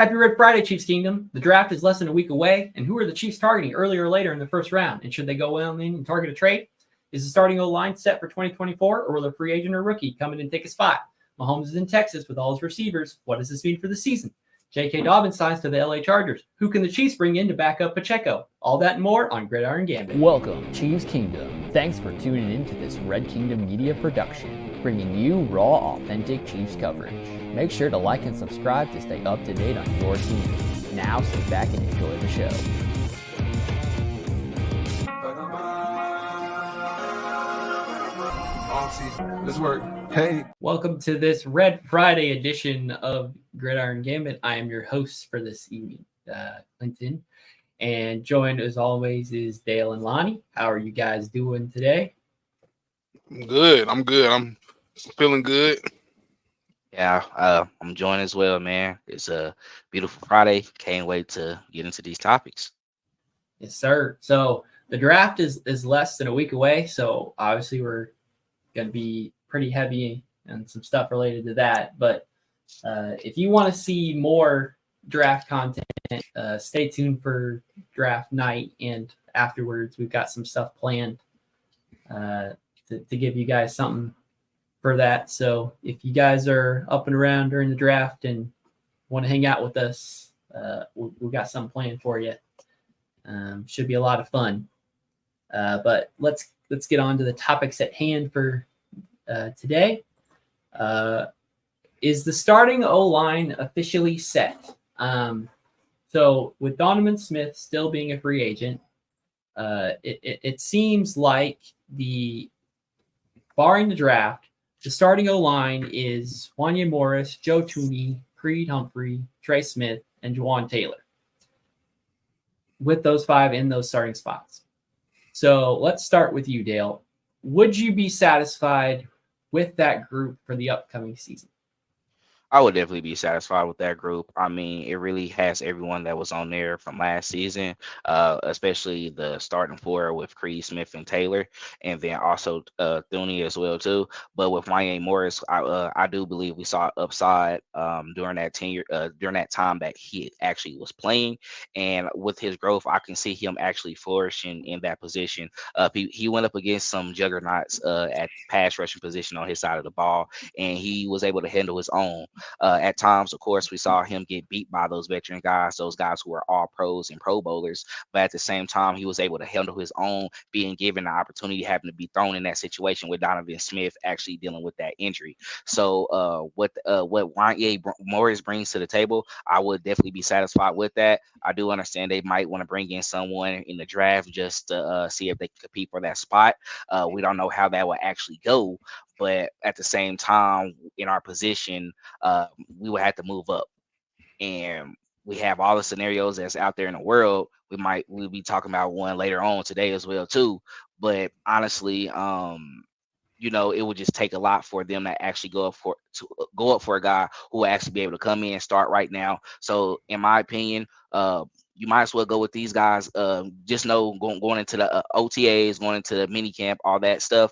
Happy Red Friday, Chiefs Kingdom. The draft is less than a week away, and who are the Chiefs targeting earlier or later in the first round? And should they go well in and target a trade? Is the starting O-line set for 2024, or will a free agent or rookie come in and take a spot? Mahomes is in Texas with all his receivers. What does this mean for the season? J.K. Dobbins signs to the LA Chargers. Who can the Chiefs bring in to back up Pacheco? All that and more on Gridiron Gambit. Welcome, Chiefs Kingdom. Thanks for tuning in to this Red Kingdom Media production, bringing you raw, authentic Chiefs coverage. Make sure to like and subscribe to stay up to date on your team. Now sit back and enjoy the show. Offseason. Let's work. Hey. Welcome to this Red Friday edition of Gridiron Gambit. I am your host for this evening, Clinton. And joined as always is Dale and Lonnie. How are you guys doing today? I'm good. I'm feeling good. Yeah, I'm joined as well, man. It's a beautiful Friday. Can't wait to get into these topics. Yes, sir. So the draft is less than a week away. So obviously we're going to be pretty heavy and some stuff related to that. But if you want to see more draft content, stay tuned for draft night. And afterwards, we've got some stuff planned to give you guys something for that. So if you guys are up and around during the draft and want to hang out with us, we've got something planned for you. Should be a lot of fun. But let's get on to the topics at hand for today. Is the starting O-line officially set? So with Donovan Smith still being a free agent, it seems like barring the draft, the starting O-line is Wanya Morris, Joe Thuney, Creed Humphrey, Trey Smith, and Juwan Taylor. With those five in those starting spots. So let's start with you, Dale. Would you be satisfied with that group for the upcoming season? I would definitely be satisfied with that group. I mean, it really has everyone that was on there from last season, especially the starting four with Creed, Smith, and Taylor, and then also Thuney as well too. But with Wanya Morris, I do believe we saw upside during that time that he actually was playing, and with his growth, I can see him actually flourishing in that position. He went up against some juggernauts at pass rushing position on his side of the ball, and he was able to handle his own. At times, of course, we saw him get beat by those veteran guys, those guys who are all pros and pro bowlers. But at the same time, he was able to handle his own, being given the opportunity, having to be thrown in that situation with Donovan Smith actually dealing with that injury. So what Wanya Morris brings to the table, I would definitely be satisfied with that. I do understand they might want to bring in someone in the draft just to see if they can compete for that spot. We don't know how that will actually go. But at the same time, in our position, we would have to move up. And we have all the scenarios that's out there in the world. We'll be talking about one later on today as well, too. But honestly, it would just take a lot for them to actually go up for a guy who will actually be able to come in and start right now. So in my opinion, you might as well go with these guys. Just know going into the OTAs, going into the mini camp, all that stuff,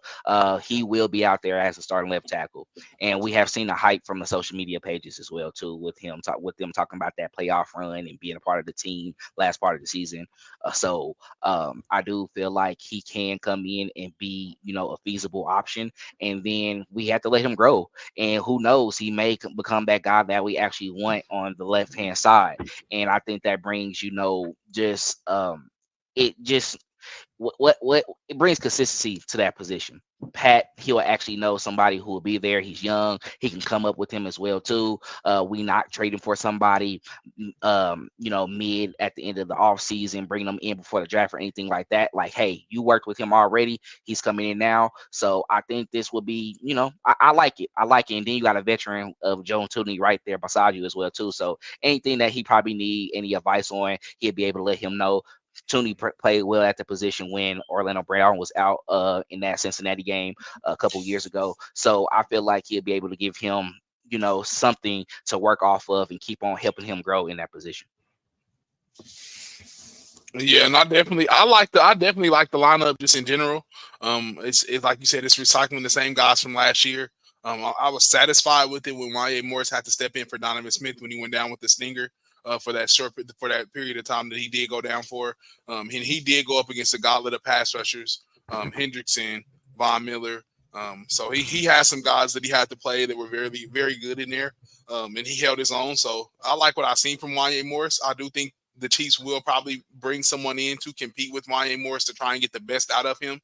he will be out there as a starting left tackle. And we have seen the hype from the social media pages as well too, with them talking about that playoff run and being a part of the team last part of the season. So I do feel like he can come in and be, a feasible option. And then we have to let him grow. And who knows, he may become that guy that we actually want on the left-hand side. And I think that brings, it brings consistency to that position. Pat, he'll actually know somebody who will be there. He's young. He can come up with him as well too. We not trading for somebody, mid at the end of the offseason, bring them in before the draft or anything like that. Like, hey, you worked with him already. He's coming in now. So I think this will be, I like it. I like it. And then you got a veteran of Joe Thuney right there beside you as well too. So anything that he probably need any advice on, he'll be able to let him know. Thuney played well at the position when Orlando Brown was out in that Cincinnati game a couple years ago. So I feel like he'll be able to give him, something to work off of and keep on helping him grow in that position. Yeah, and I definitely like the lineup just in general. It's like you said, it's recycling the same guys from last year. I was satisfied with it when Wanya Morris had to step in for Donovan Smith when he went down with the stinger. for that period of time that he did go down for. And he did go up against a gauntlet of pass rushers, Hendrickson, Von Miller. So he has some guys that he had to play that were very, very good in there. And he held his own. So I like what I've seen from Wanya Morris. I do think the Chiefs will probably bring someone in to compete with Wanya Morris to try and get the best out of him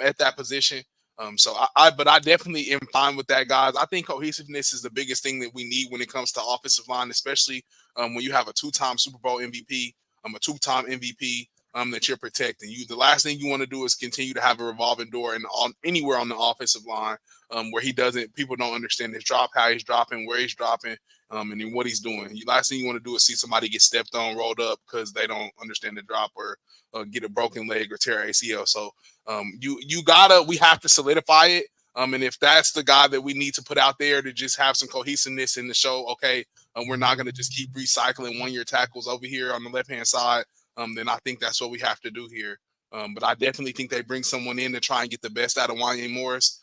at that position. But I definitely am fine with that, guys. I think cohesiveness is the biggest thing that we need when it comes to offensive line, especially when you have a 2-time Super Bowl MVP, a 2-time MVP that you're protecting. The last thing you want to do is continue to have a revolving door and anywhere on the offensive line where people don't understand his drop, how he's dropping, where he's dropping, and then what he's doing. The last thing you want to do is see somebody get stepped on, rolled up because they don't understand the drop or get a broken leg or tear ACL. So we have to solidify it. And if that's the guy that we need to put out there to just have some cohesiveness in the show, okay, we're not going to just keep recycling 1-year tackles over here on the left-hand side, then I think that's what we have to do here. But I definitely think they bring someone in to try and get the best out of Wanya Morris,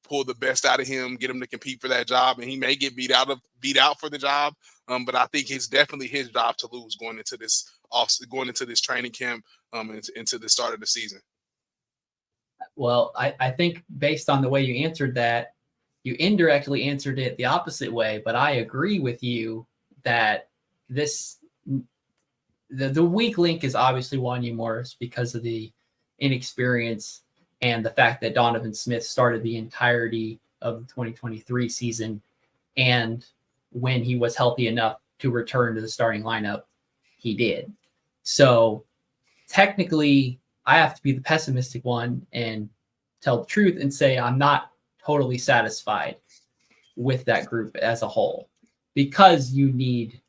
pull the best out of him, get him to compete for that job, and he may get beat out for the job. But I think it's definitely his job to lose going into this training camp, into the start of the season. Well, I think based on the way you answered that, you indirectly answered it the opposite way, but I agree with you that the weak link is obviously Wanya Morris because of the inexperience and the fact that Donovan Smith started the entirety of the 2023 season. And when he was healthy enough to return to the starting lineup, he did. So technically, I have to be the pessimistic one and tell the truth and say I'm not totally satisfied with that group as a whole, because you need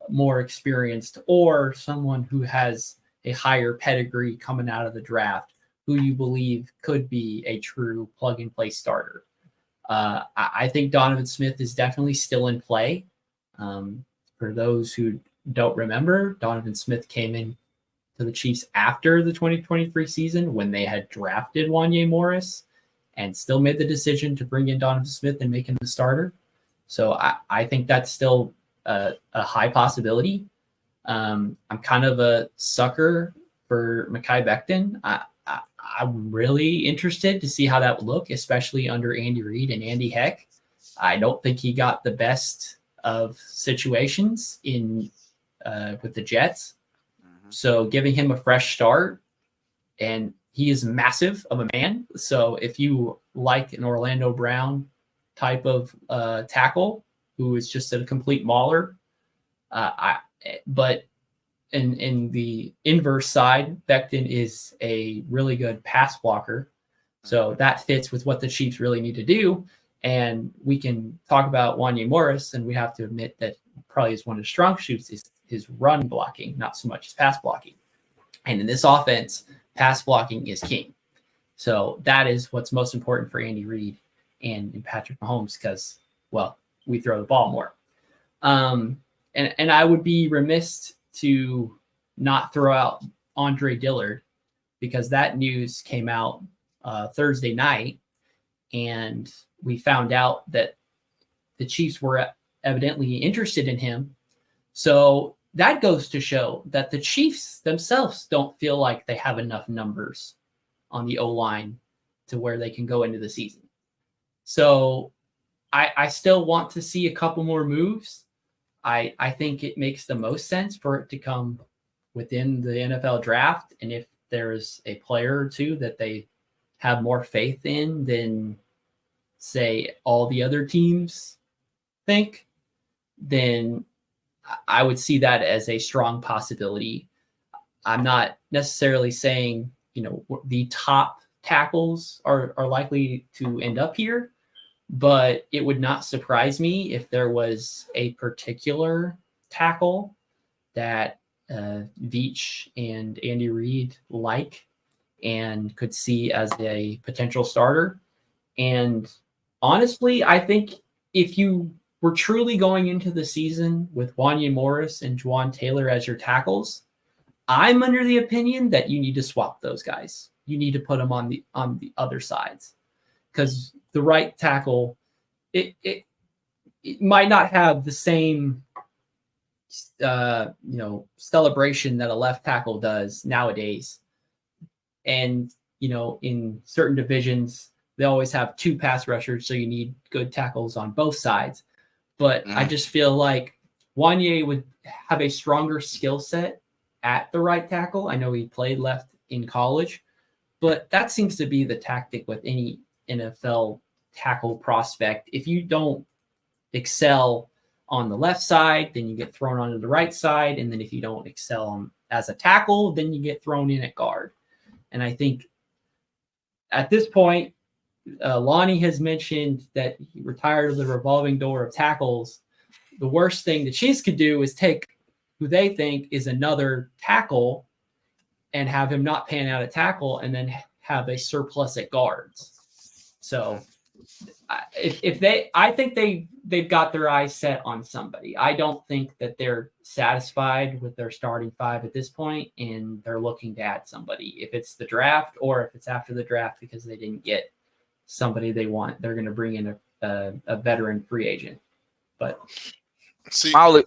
more experienced or someone who has a higher pedigree coming out of the draft who you believe could be a true plug-and-play starter. I think Donovan Smith is definitely still in play. For those who don't remember, Donovan Smith came in to the Chiefs after the 2023 season when they had drafted Wanya Morris and still made the decision to bring in Donovan Smith and make him the starter. So I think that's still a high possibility. I'm kind of a sucker for Mekhi Becton. I'm really interested to see how that would look, especially under Andy Reid and Andy Heck. I don't think he got the best of situations with the Jets. So giving him a fresh start, and he is massive of a man. So if you like an Orlando Brown type of tackle who is just a complete mauler, but in the inverse side, Becton is a really good pass blocker. So that fits with what the Chiefs really need to do. And we can talk about Wanya Morris, and we have to admit that probably is one of his strong suits is his run blocking, not so much his pass blocking. And in this offense, pass blocking is king. So that is what's most important for Andy Reid and Patrick Mahomes because, well, we throw the ball more. And I would be remiss to not throw out Andre Dillard because that news came out Thursday night, and we found out that the Chiefs were evidently interested in him. So that goes to show that the Chiefs themselves don't feel like they have enough numbers on the O-line to where they can go into the season. So I still want to see a couple more moves. I think it makes the most sense for it to come within the NFL draft. And if there's a player or two that they have more faith in than, say, all the other teams think, then I would see that as a strong possibility. I'm not necessarily saying, the top tackles are likely to end up here, but it would not surprise me if there was a particular tackle that Veach and Andy Reid like and could see as a potential starter. And honestly, I think if you were truly going into the season with Wanya Morris and Juwan Taylor as your tackles, I'm under the opinion that you need to swap those guys. You need to put them on the other sides, because the right tackle, it might not have the same celebration that a left tackle does nowadays. And, in certain divisions, they always have 2 pass rushers, so you need good tackles on both sides. But I just feel like Wanye would have a stronger skill set at the right tackle. I know he played left in college, but that seems to be the tactic with any NFL tackle prospect. If you don't excel on the left side, then you get thrown onto the right side. And then if you don't excel as a tackle, then you get thrown in at guard. And I think at this point, Lonnie has mentioned that he retired of the revolving door of tackles. The worst thing the Chiefs could do is take who they think is another tackle and have him not pan out at tackle and then have a surplus at guards. So I think they've got their eyes set on somebody. I don't think that they're satisfied with their starting 5 at this point, and they're looking to add somebody. If it's the draft or if it's after the draft because they didn't get somebody they want, they're going to bring in a veteran free agent. But my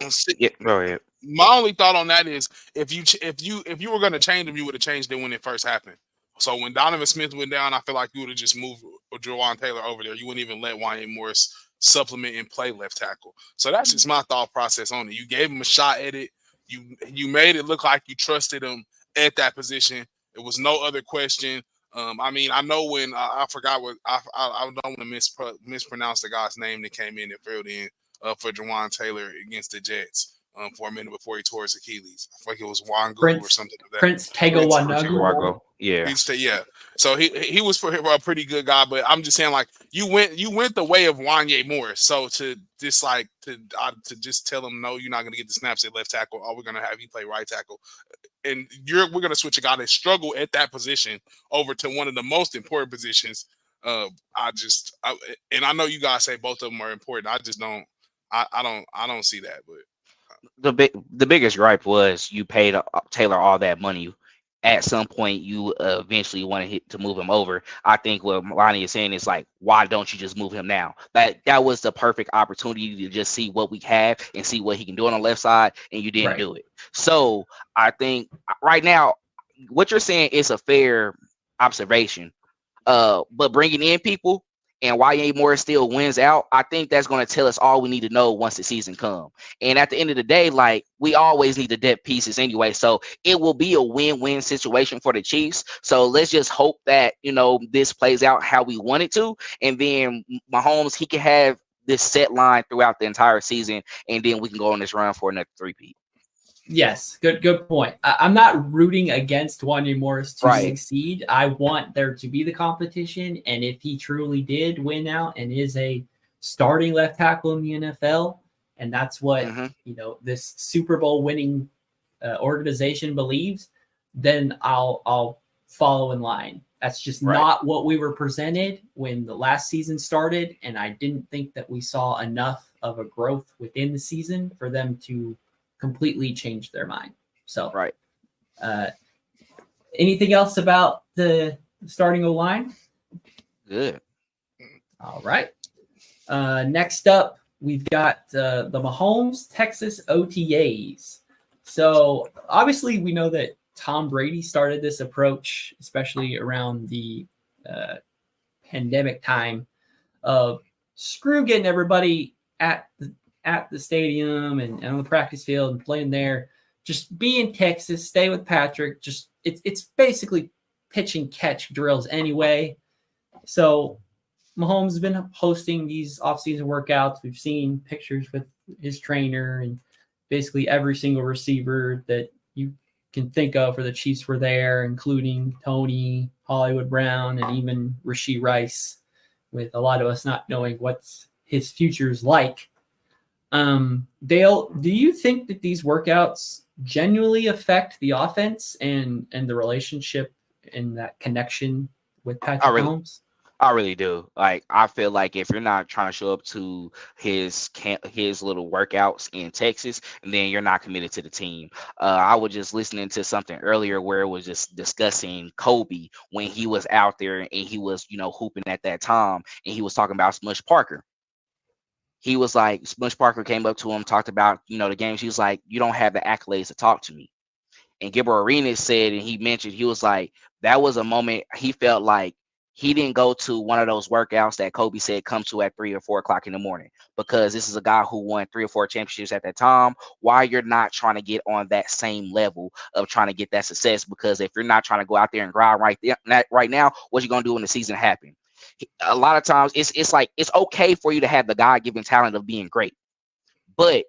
only thought on that is if you were going to change them, you would have changed it when it first happened. So when Donovan Smith went down, I feel like you would have just moved Jawan Taylor over there. You wouldn't even let Wanye Morris supplement and play left tackle. So that's just my thought process on it. You gave him a shot at it. You made it look like you trusted him at that position. It was no other question. I know when I forgot what I don't want to mispronounce the guy's name that came in and filled in for Jawan Taylor against the Jets for a minute before he tore his Achilles. I think it was Wangu or something like that. Prince Tego Wanagu. Yeah. So he was a pretty good guy, but I'm just saying, like, you went the way of Wanye Morris. So to just tell him no, you're not going to get the snaps at left tackle. Oh, we're going to have you play right tackle, and we're going to switch a guy that struggled at that position over to one of the most important positions. I know you guys say both of them are important. I just don't. I don't see that, but. The biggest gripe was you paid Taylor all that money. At some point, you eventually wanted to move him over. I think what Lonnie is saying is like, why don't you just move him now? That was the perfect opportunity to just see what we have and see what he can do on the left side, and you didn't do it. So I think right now, what you're saying is a fair observation. But bringing in people and Wanye Morris still wins out, I think that's going to tell us all we need to know once the season comes. And at the end of the day, like, we always need the depth pieces anyway. So it will be a win-win situation for the Chiefs. So let's just hope that, this plays out how we want it to. And then Mahomes, he can have this set line throughout the entire season. And then we can go on this run for another 3-peat. Yes, good point. I'm not rooting against Wanye Morris to succeed. I want there to be the competition, and if he truly did win out and is a starting left tackle in the NFL, and that's what this Super Bowl winning organization believes, then I'll follow in line. That's just not what we were presented when the last season started, and I didn't think that we saw enough of a growth within the season for them to completely changed their mind. So, anything else about the starting O-line? Good. All right. Next up, we've got the Mahomes Texas OTAs. So, obviously, we know that Tom Brady started this approach, especially around the pandemic time, of screw getting everybody at the stadium and on the practice field and playing there. Just be in Texas, stay with Patrick. Just it's basically pitch and catch drills anyway. So Mahomes has been hosting these offseason workouts. We've seen pictures with his trainer, and basically every single receiver that you can think of for the Chiefs were there, including Thuney, Hollywood Brown, and even Rashee Rice, with a lot of us not knowing what his future is like. Dale, do you think that these workouts genuinely affect the offense and the relationship and that connection with Patrick Mahomes? I really do. Like, I feel like if you're not trying to show up to his little workouts in Texas, then you're not committed to the team. I was just listening to something earlier where it was just discussing Kobe when he was out there and he was, hooping at that time, and he was talking about Smush Parker. he was like, Smush Parker came up to him, talked about, the game. She was like, you don't have the accolades to talk to me. And Gilbert Arenas said, and he mentioned, he was like, that was a moment he felt like he didn't go to one of those workouts that Kobe said come to at 3 or 4 o'clock in the morning, because this is a guy who won 3 or 4 championships at that time. Why you're not trying to get on that same level of trying to get that success? Because if you're not trying to go out there and grind right now, what you gonna do when the season happens? A lot of times it's like, it's okay for you to have the God-given talent of being great, but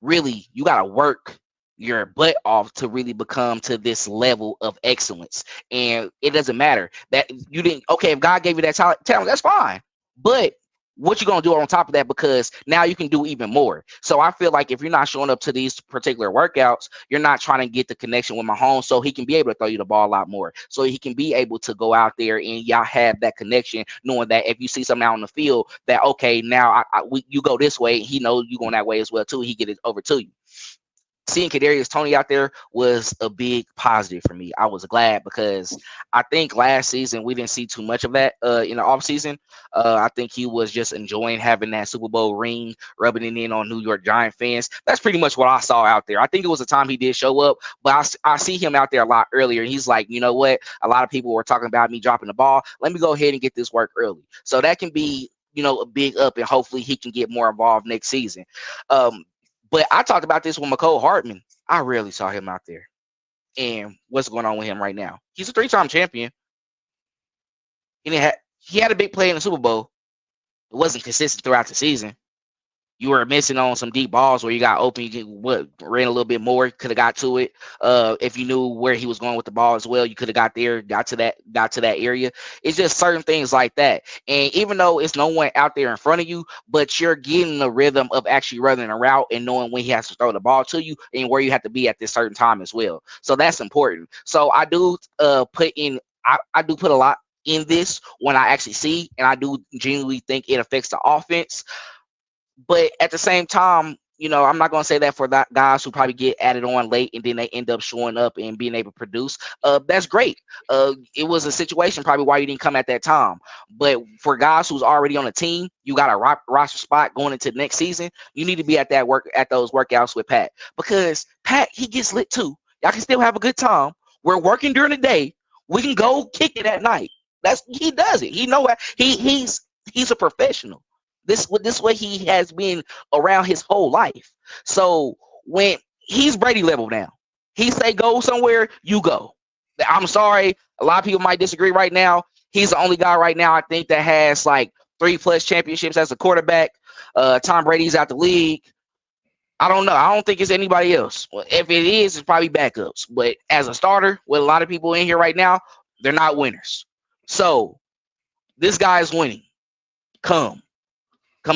really you got to work your butt off to really become to this level of excellence. And it doesn't matter that you didn't, okay, if God gave you that talent, that's fine. But what you going to do on top of that? Because now you can do even more. So I feel like if you're not showing up to these particular workouts, you're not trying to get the connection with Mahomes so he can be able to throw you the ball a lot more. So he can be able to go out there and y'all have that connection, knowing that if you see something out on the field that, okay, now you go this way, he knows you going that way as well too. He get it over to you. Seeing Kadarius Toney out there was a big positive for me. I was glad, because I think last season we didn't see too much of that in the offseason. I think he was just enjoying having that Super Bowl ring, rubbing it in on New York Giant fans. That's pretty much what I saw out there. I think it was a time he did show up, but I see him out there a lot earlier. And he's like, you know what? A lot of people were talking about me dropping the ball. Let me go ahead and get this work early. So that can be, a big up, and hopefully he can get more involved next season. But I talked about this with McCole Hartman. I rarely saw him out there. And what's going on with him right now? He's a 3-time champion. And he had a big play in the Super Bowl. It wasn't consistent throughout the season. You were missing on some deep balls where you got open. You ran a little bit more, could have got to it. If you knew where he was going with the ball as well, you could have got to that area. It's just certain things like that. And even though it's no one out there in front of you, but you're getting the rhythm of actually running a route and knowing when he has to throw the ball to you and where you have to be at this certain time as well. So that's important. So I do put a lot in this when I actually see, and I do genuinely think it affects the offense. But at the same time, I'm not going to say that for that guys who probably get added on late and then they end up showing up and being able to produce. That's great. It was a situation probably why you didn't come at that time. But for guys who's already on the team, you got a roster spot going into the next season. You need to be at those workouts with Pat, because Pat, he gets lit too. Y'all can still have a good time. We're working during the day. We can go kick it at night. He does it. He know what he's a professional. This way he has been around his whole life. So when he's Brady level now, he say go somewhere, you go. I'm sorry, a lot of people might disagree right now. He's the only guy right now I think that has like 3+ championships as a quarterback. Tom Brady's out the league. I don't know. I don't think it's anybody else. Well, if it is, it's probably backups. But as a starter, with a lot of people in here right now, they're not winners. So this guy is winning. Come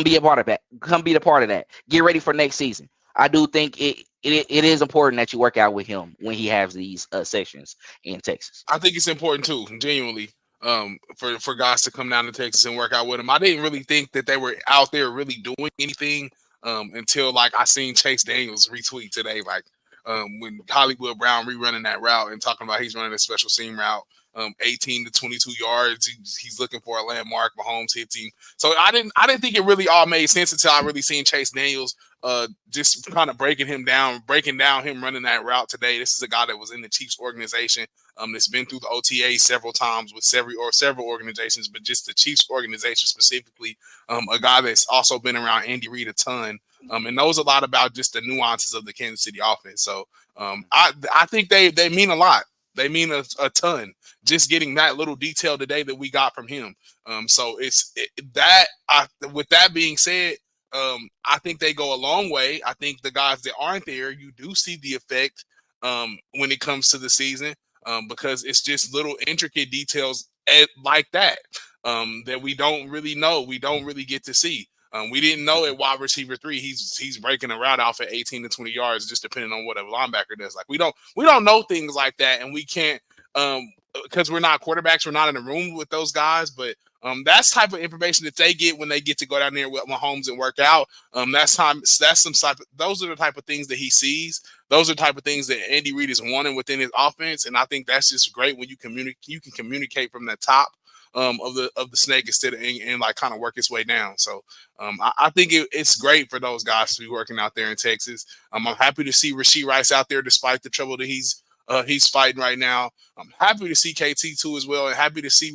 be a part of that. Come be the part of that. Get ready for next season. I do think it is important that you work out with him when he has these sessions in Texas. I think it's important too, genuinely, for guys to come down to Texas and work out with him. I didn't really think that they were out there really doing anything until like I seen Chase Daniels retweet today, like when Hollywood Brown rerunning that route and talking about he's running a special seam route. 18 to 22 yards. He's looking for a landmark. Mahomes hits him. So I didn't think it really all made sense until I really seen Chase Daniels just kind of breaking down him running that route today. This is a guy that was in the Chiefs organization. That's been through the OTA several times with several organizations, but just the Chiefs organization specifically. A guy that's also been around Andy Reid a ton. And knows a lot about just the nuances of the Kansas City offense. So I think they mean a lot. They mean a ton. Just getting that little detail today that we got from him. So with that being said, I think they go a long way. I think the guys that aren't there, you do see the effect when it comes to the season because it's just little intricate details like that that we don't really know. We don't really get to see. We didn't know at wide receiver 3 he's breaking a route off at 18 to 20 yards, just depending on what a linebacker does. Like we don't know things like that, and we can't because we're not quarterbacks. We're not in the room with those guys, but that's type of information that they get when they get to go down there with Mahomes and work out. Those are the type of things that he sees. Those are the type of things that Andy Reid is wanting within his offense, and I think that's just great when you can communicate from the top. of the snake instead of and like kind of work its way down. So I think it's great for those guys to be working out there in Texas. I'm happy to see Rashee Rice out there despite the trouble that he's fighting right now. I'm happy to see KT too as well, and happy to see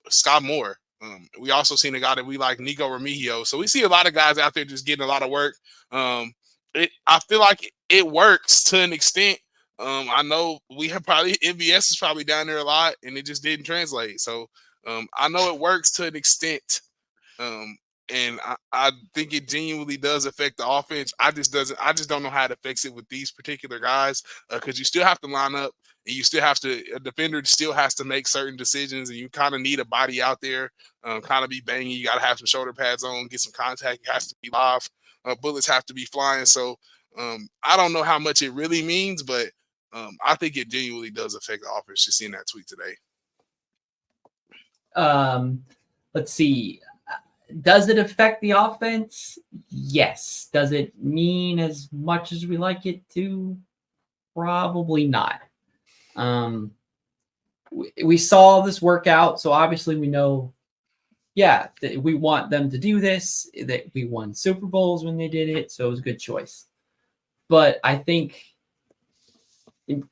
Scott Moore. We also seen a guy that we like, Nico Remigio. So we see a lot of guys out there just getting a lot of work. I feel like it works to an extent. I know we have probably MBS is probably down there a lot, and it just didn't translate. So I know it works to an extent. And I think it genuinely does affect the offense. I just don't know how it affects it with these particular guys, because you still have to line up, and you still have to, a defender still has to make certain decisions, and you kind of need a body out there, kind of be banging. You got to have some shoulder pads on, get some contact. It has to be live. Bullets have to be flying. So I don't know how much it really means, but I think it genuinely does affect the offense. Just seeing that tweet today. Let's see. Does it affect the offense? Yes. Does it mean as much as we like it to? Probably not. We saw this workout, so obviously we know, that we want them to do this, that we won Super Bowls when they did it, so it was a good choice. But I think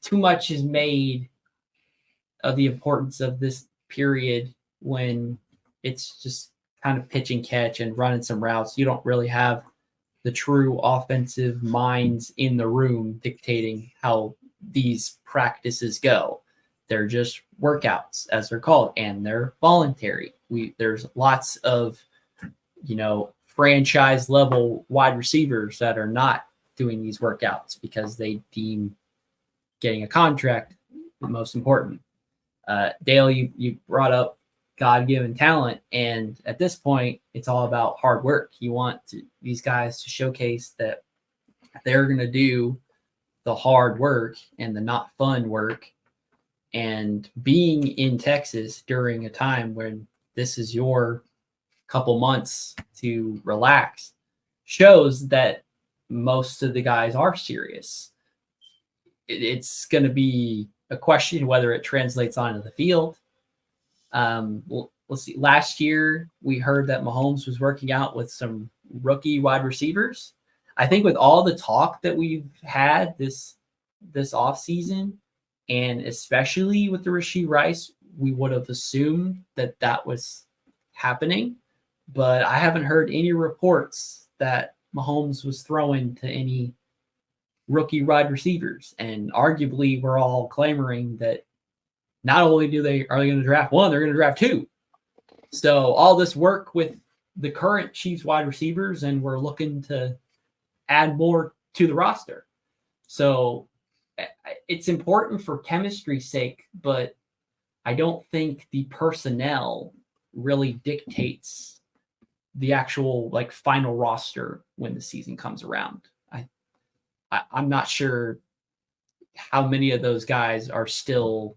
too much is made of the importance of this period when it's just kind of pitch and catch and running some routes. You don't really have the true offensive minds in the room dictating how these practices go. They're just workouts, as they're called, and they're voluntary. There's lots of, franchise level wide receivers that are not doing these workouts because they deem getting a contract the most important. Dale, you brought up God-given talent, and at this point, it's all about hard work. You want these guys to showcase that they're going to do the hard work and the not fun work. And being in Texas during a time when this is your couple months to relax shows that most of the guys are serious. It's going to be a question whether it translates onto the field. Let's see. Last year, we heard that Mahomes was working out with some rookie wide receivers. I think with all the talk that we've had this offseason, and especially with the Rashee Rice, we would have assumed that was happening. But I haven't heard any reports that Mahomes was throwing to any rookie wide receivers. And arguably, we're all clamoring that not only are they going to draft one, they're going to draft two. So all this work with the current Chiefs wide receivers, and we're looking to add more to the roster. So it's important for chemistry's sake, but I don't think the personnel really dictates the actual final roster when the season comes around. I'm not sure how many of those guys are still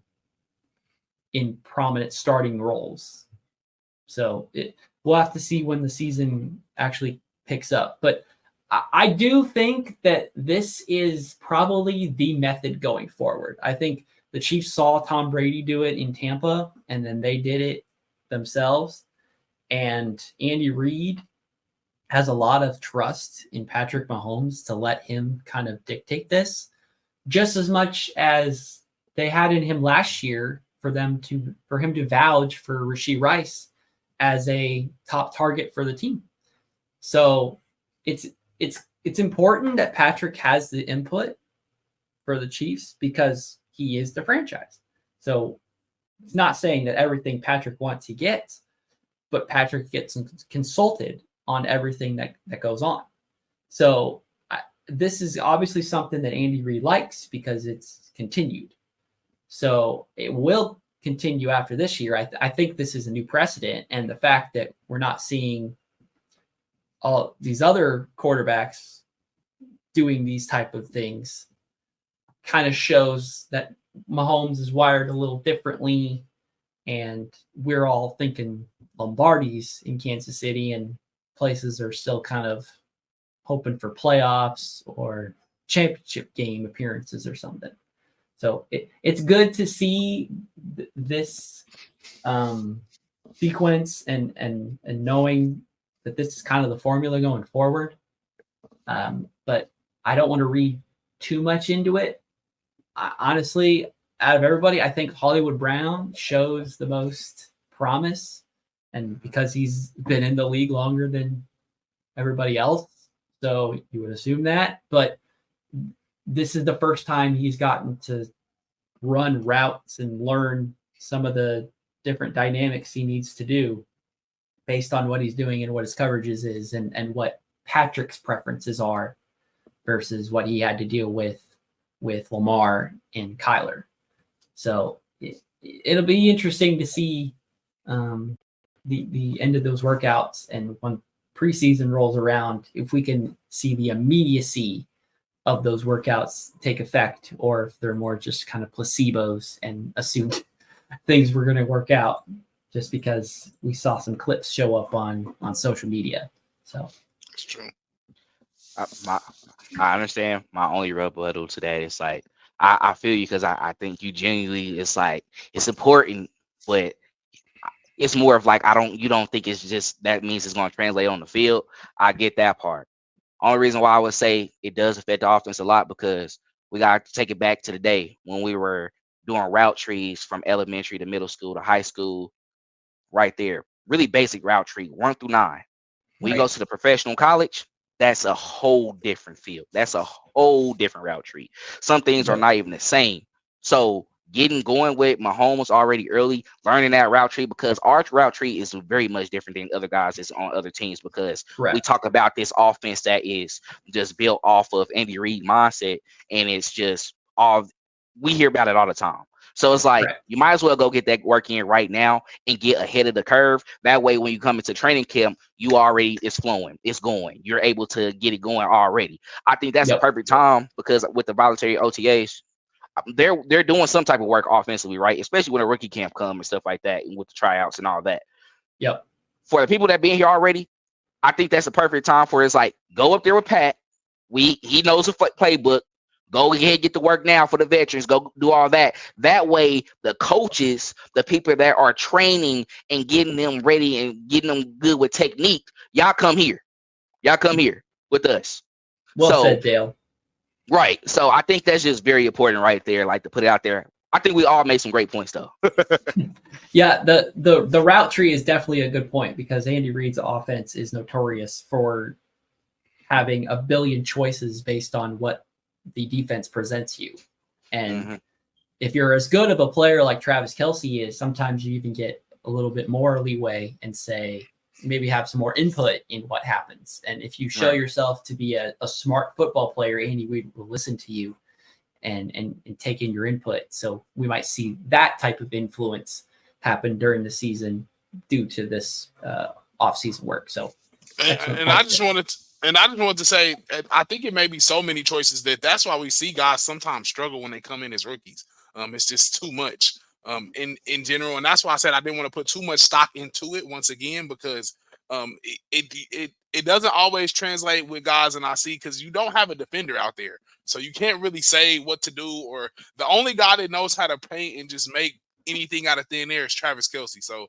in prominent starting roles. So we'll have to see when the season actually picks up. But I do think that this is probably the method going forward. I think the Chiefs saw Tom Brady do it in Tampa, and then they did it themselves. And Andy Reid has a lot of trust in Patrick Mahomes to let him kind of dictate this, just as much as they had in him last year for him to vouch for Rashee Rice as a top target for the team. So it's important that Patrick has the input for the Chiefs because he is the franchise. So it's not saying that everything Patrick wants he gets, but Patrick gets consulted on everything that goes on. So this is obviously something that Andy Reid likes because it's continued. So it will continue after this year. I think this is a new precedent, and the fact that we're not seeing all these other quarterbacks doing these type of things kind of shows that Mahomes is wired a little differently, and we're all thinking Lombardi's in Kansas City, and places are still kind of hoping for playoffs or championship game appearances or something. So it's good to see this sequence and knowing that this is kind of the formula going forward. But I don't want to read too much into it. Honestly, out of everybody, I think Hollywood Brown shows the most promise, and because he's been in the league longer than everybody else, so you would assume that. But this is the first time he's gotten to run routes and learn some of the different dynamics he needs to do based on what he's doing and what his coverages is and what Patrick's preferences are versus what he had to deal with Lamar and Kyler. So it'll be interesting to see the end of those workouts, and when preseason rolls around, if we can see the immediacy of those workouts take effect, or if they're more just kind of placebos and assumed things were going to work out just because we saw some clips show up on social media. So It's true. I understand. My only rebuttal to that is like, I feel you, because I think you genuinely, it's like, it's important, but it's more of like, you don't think it's just that means it's going to translate on the field. I get that part. Only reason why I would say it does affect the offense a lot, because we got to take it back to the day when we were doing route trees from elementary to middle school to high school, right there. Really basic route tree, 1 through 9. When you go to the professional college, that's a whole different field. That's a whole different route tree. Some things are not even the same. So getting going with Mahomes already early, learning that route tree, because our route tree is very much different than other guys that's on other teams, because we talk about this offense that is just built off of Andy Reid mindset, and it's just all we hear about it all the time. So it's like, you might as well go get that work in right now and get ahead of the curve. That way, when you come into training camp, you already, it's flowing, it's going. You're able to get it going already. I think that's the perfect time, because with the voluntary OTAs, they're doing some type of work offensively, right? Especially when a rookie camp comes and stuff like that, and with the tryouts and all that. For the people that been here already, I think that's the perfect time for it's like, go up there with Pat. He knows the playbook. Go ahead, get to work now for the veterans. Go do all that. That way, the coaches, the people that are training and getting them ready and getting them good with technique, y'all come here. Y'all come here with us. Well said, Dale. Right. So I think that's just very important right there, like to put it out there. I think we all made some great points, though. Yeah, the route tree is definitely a good point, because Andy Reid's offense is notorious for having a billion choices based on what the defense presents you. And if you're as good of a player like Travis Kelce is, sometimes you even get a little bit more leeway and say, maybe have some more input in what happens. And if you show yourself to be a smart football player, Andy Reid will listen to you and take in your input. So we might see that type of influence happen during the season due to this offseason work. So I just wanted to say, I think it may be so many choices that's why we see guys sometimes struggle when they come in as rookies. It's just too much in general, and that's why I said I didn't want to put too much stock into it once again, because it doesn't always translate with guys, and I see, because you don't have a defender out there, so you can't really say what to do. Or the only guy that knows how to paint and just make anything out of thin air is Travis Kelce. So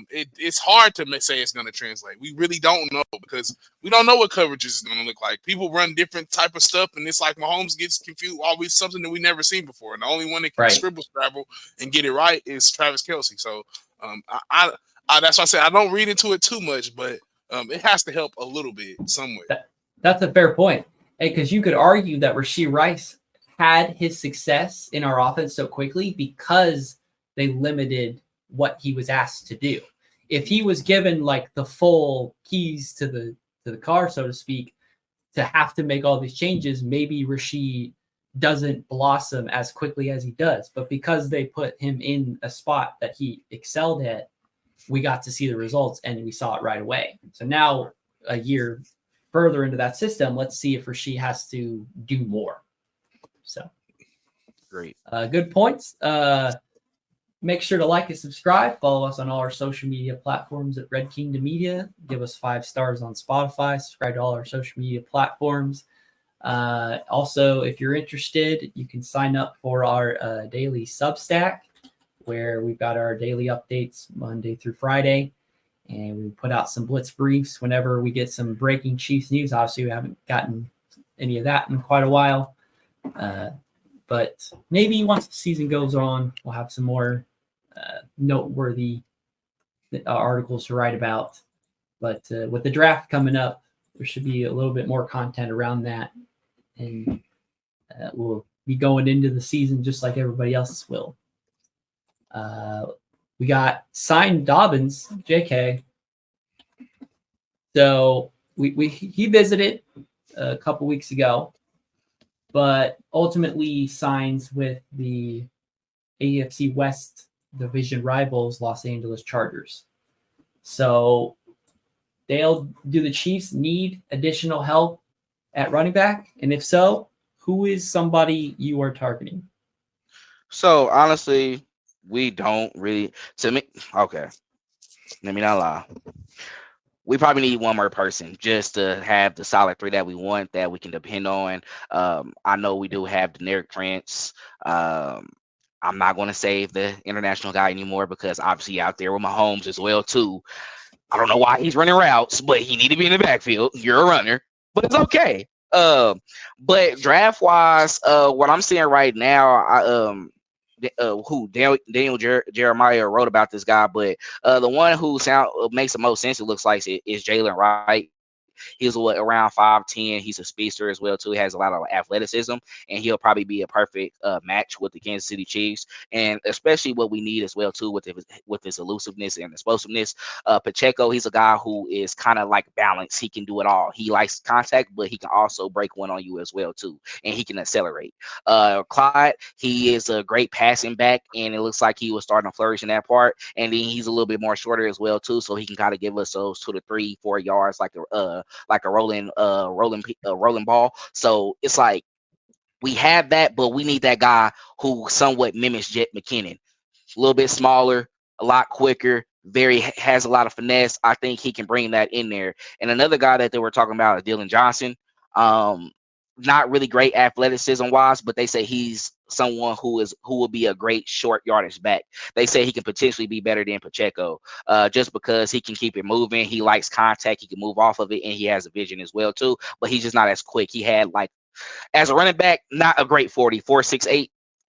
it's hard to say it's going to translate. We really don't know, because we don't know what coverage is going to look like. People run different type of stuff, and it's like Mahomes gets confused, always something that we never seen before. And the only one that can scrabble and get it right is Travis Kelce. So I that's why I said I don't read into it too much, but it has to help a little bit somewhere. That's a fair point. Because you could argue that Rashee Rice had his success in our offense so quickly because they limited what he was asked to do. If he was given like the full keys to the car, so to speak, to have to make all these changes, maybe Rashee doesn't blossom as quickly as he does. But because they put him in a spot that he excelled at, we got to see the results and we saw it right away. So now, a year further into that system, let's see if Rashee has to do more. So great. Good points. Make sure to like and subscribe. Follow us on all our social media platforms at Red Kingdom Media. Give us 5 stars on Spotify. Subscribe to all our social media platforms. Also, if you're interested, you can sign up for our daily Substack, where we've got our daily updates Monday through Friday. And we put out some blitz briefs whenever we get some breaking Chiefs news. Obviously, we haven't gotten any of that in quite a while. But maybe once the season goes on, we'll have some more noteworthy articles to write about. But with the draft coming up, there should be a little bit more content around that. And we'll be going into the season just like everybody else will. We got signed Dobbins, JK. So he visited a couple weeks ago, but ultimately signs with the AFC West division rivals, Los Angeles Chargers. So do the Chiefs need additional help at running back? And if so, who is somebody you are targeting? So honestly, we don't really. To me, okay. Let me not lie. We probably need one more person just to have the solid three that we want, that we can depend on. I know we do have Deneric Prince. I'm not going to save the international guy anymore because obviously out there with Mahomes as well too. I don't know why he's running routes, but he need to be in the backfield. You're a runner, but it's okay. But draft wise, what I'm seeing right now, Daniel Jeremiah wrote about this guy, but the one who makes the most sense, it looks like, is Jalen Wright. He's around 5'10". He's a speedster as well too. He has a lot of athleticism, and he'll probably be a perfect match with the Kansas City Chiefs. And especially what we need as well too with his elusiveness and explosiveness. Pacheco, he's a guy who is kind of like balanced. He can do it all. He likes contact, but he can also break one on you as well too, and he can accelerate. Clyde, he is a great passing back, and it looks like he was starting to flourish in that part. And then he's a little bit more shorter as well too, so he can kind of give us those 2 to 3, 4 yards like a rolling ball. So it's like we have that, but we need that guy who somewhat mimics Jet McKinnon. A little bit smaller, a lot quicker, has a lot of finesse. I think he can bring that in there. And another guy that they were talking about is Dylan Johnson. Not really great athleticism wise, but they say he's someone who will be a great short yardage back. They say he can potentially be better than Pacheco, just because he can keep it moving. He likes contact. He can move off of it, and he has a vision as well too. But he's just not as quick. He had, like, as a running back, not a great 4.6 8,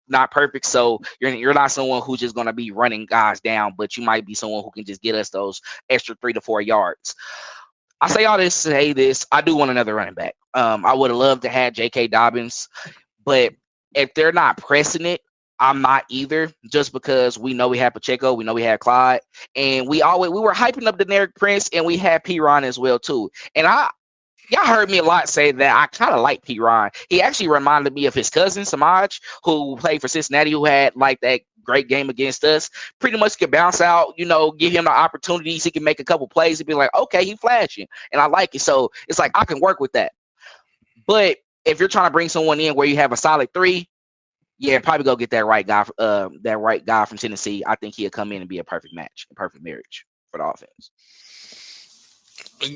not perfect. So you're not someone who's just gonna be running guys down, but you might be someone who can just get us those extra 3 to 4 yards. I say all this to say this. I do want another running back. I would have loved to have J.K. Dobbins, but if they're not pressing it, I'm not either. Just because we know we had Pacheco, we know we had Clyde, and we were hyping up the Deneric Prince, and we had P. Ron as well too. And y'all heard me a lot say that I kind of like P. Ron. He actually reminded me of his cousin Samaj, who played for Cincinnati, who had like that great game against us. Pretty much could bounce out, give him the opportunities. He can make a couple plays and be like, okay, he flashing, and I like it. So it's like I can work with that. But if you're trying to bring someone in where you have a solid 3, yeah, probably go get that right guy from Tennessee. I think he'll come in and be a perfect match, a perfect marriage for the offense.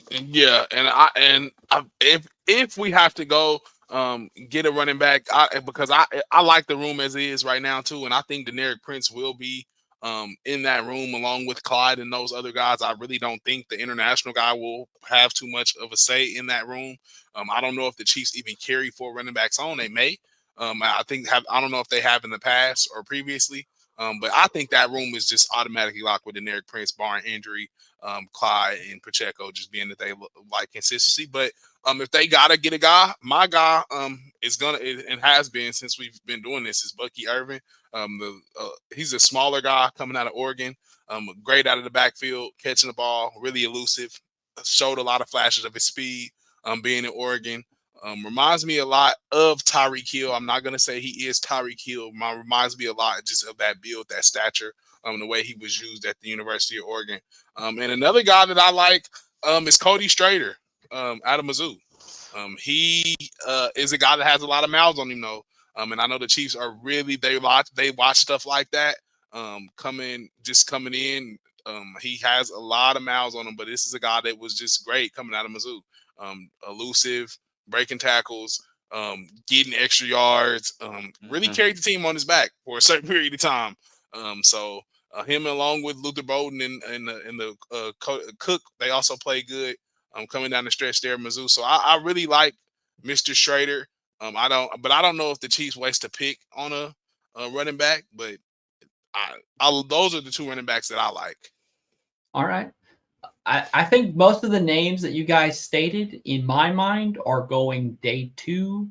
Yeah, if we have to go get a running back, because I like the room as it is right now too, and I think Deneric Prince will be in that room along with Clyde and those other guys. I really don't think the international guy will have too much of a say in that room. I don't know if the Chiefs even carry 4 running backs on. They may. I don't know if they have in the past or previously. But I think that room is just automatically locked with Deneric Prince, barring injury. Clyde and Pacheco just being that they like consistency. But if they gotta get a guy, my guy is gonna and has been since we've been doing this is Bucky Irvin. He's a smaller guy coming out of Oregon, great out of the backfield, catching the ball, really elusive. Showed a lot of flashes of his speed. Being in Oregon. Reminds me a lot of Tyreek Hill. I'm not going to say he is Tyreek Hill. Reminds me a lot just of that build, that stature, the way he was used at the University of Oregon. And another guy that I like is Cody Strader out of Mizzou. He is a guy that has a lot of mouths on him, though. And I know the Chiefs are really, they watch stuff like that coming in. He has a lot of mouths on him, but this is a guy that was just great coming out of Mizzou. Elusive, breaking tackles, getting extra yards, really carried the team on his back for a certain period of time. So him along with Luther Bowden and the Cook, they also play good coming down the stretch there, Mizzou. So I really like Mr. Schrader. I don't know if the Chiefs waste a pick on a running back, but those are the two running backs that I like. All right. I think most of the names that you guys stated in my mind are going day 2,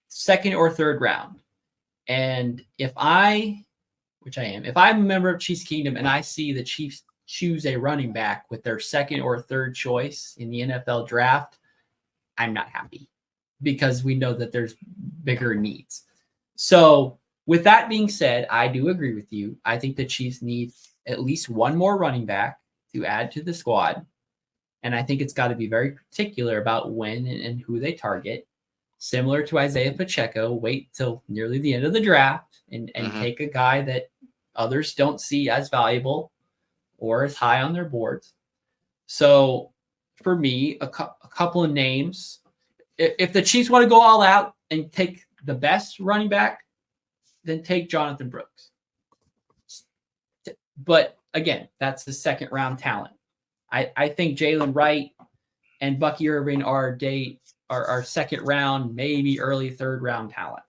second or third round. And if I'm a member of Chiefs Kingdom and I see the Chiefs choose a running back with their second or third choice in the NFL draft, I'm not happy because we know that there's bigger needs. So with that being said, I do agree with you. I think the Chiefs need at least one more running back to add to the squad. And I think it's got to be very particular about when and who they target. Similar to Isaiah Pacheco, wait till nearly the end of the draft and take a guy that others don't see as valuable or as high on their boards. So for me, a couple of names. If the Chiefs want to go all out and take the best running back, then take Jonathan Brooks. But again, that's the second round talent. I think Jalen Wright and Bucky Irving are second round, maybe early third round talent.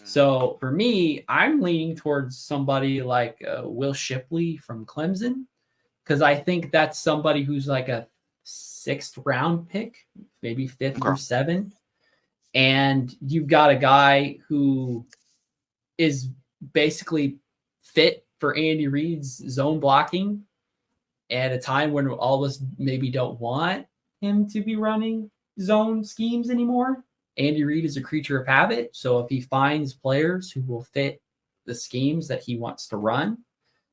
So for me, I'm leaning towards somebody like Will Shipley from Clemson, because I think that's somebody who's like a 6th round pick, maybe 5th or 7th. And you've got a guy who is basically fit for Andy Reid's zone blocking at a time when all of us maybe don't want him to be running zone schemes anymore. Andy Reid is a creature of habit. So if he finds players who will fit the schemes that he wants to run,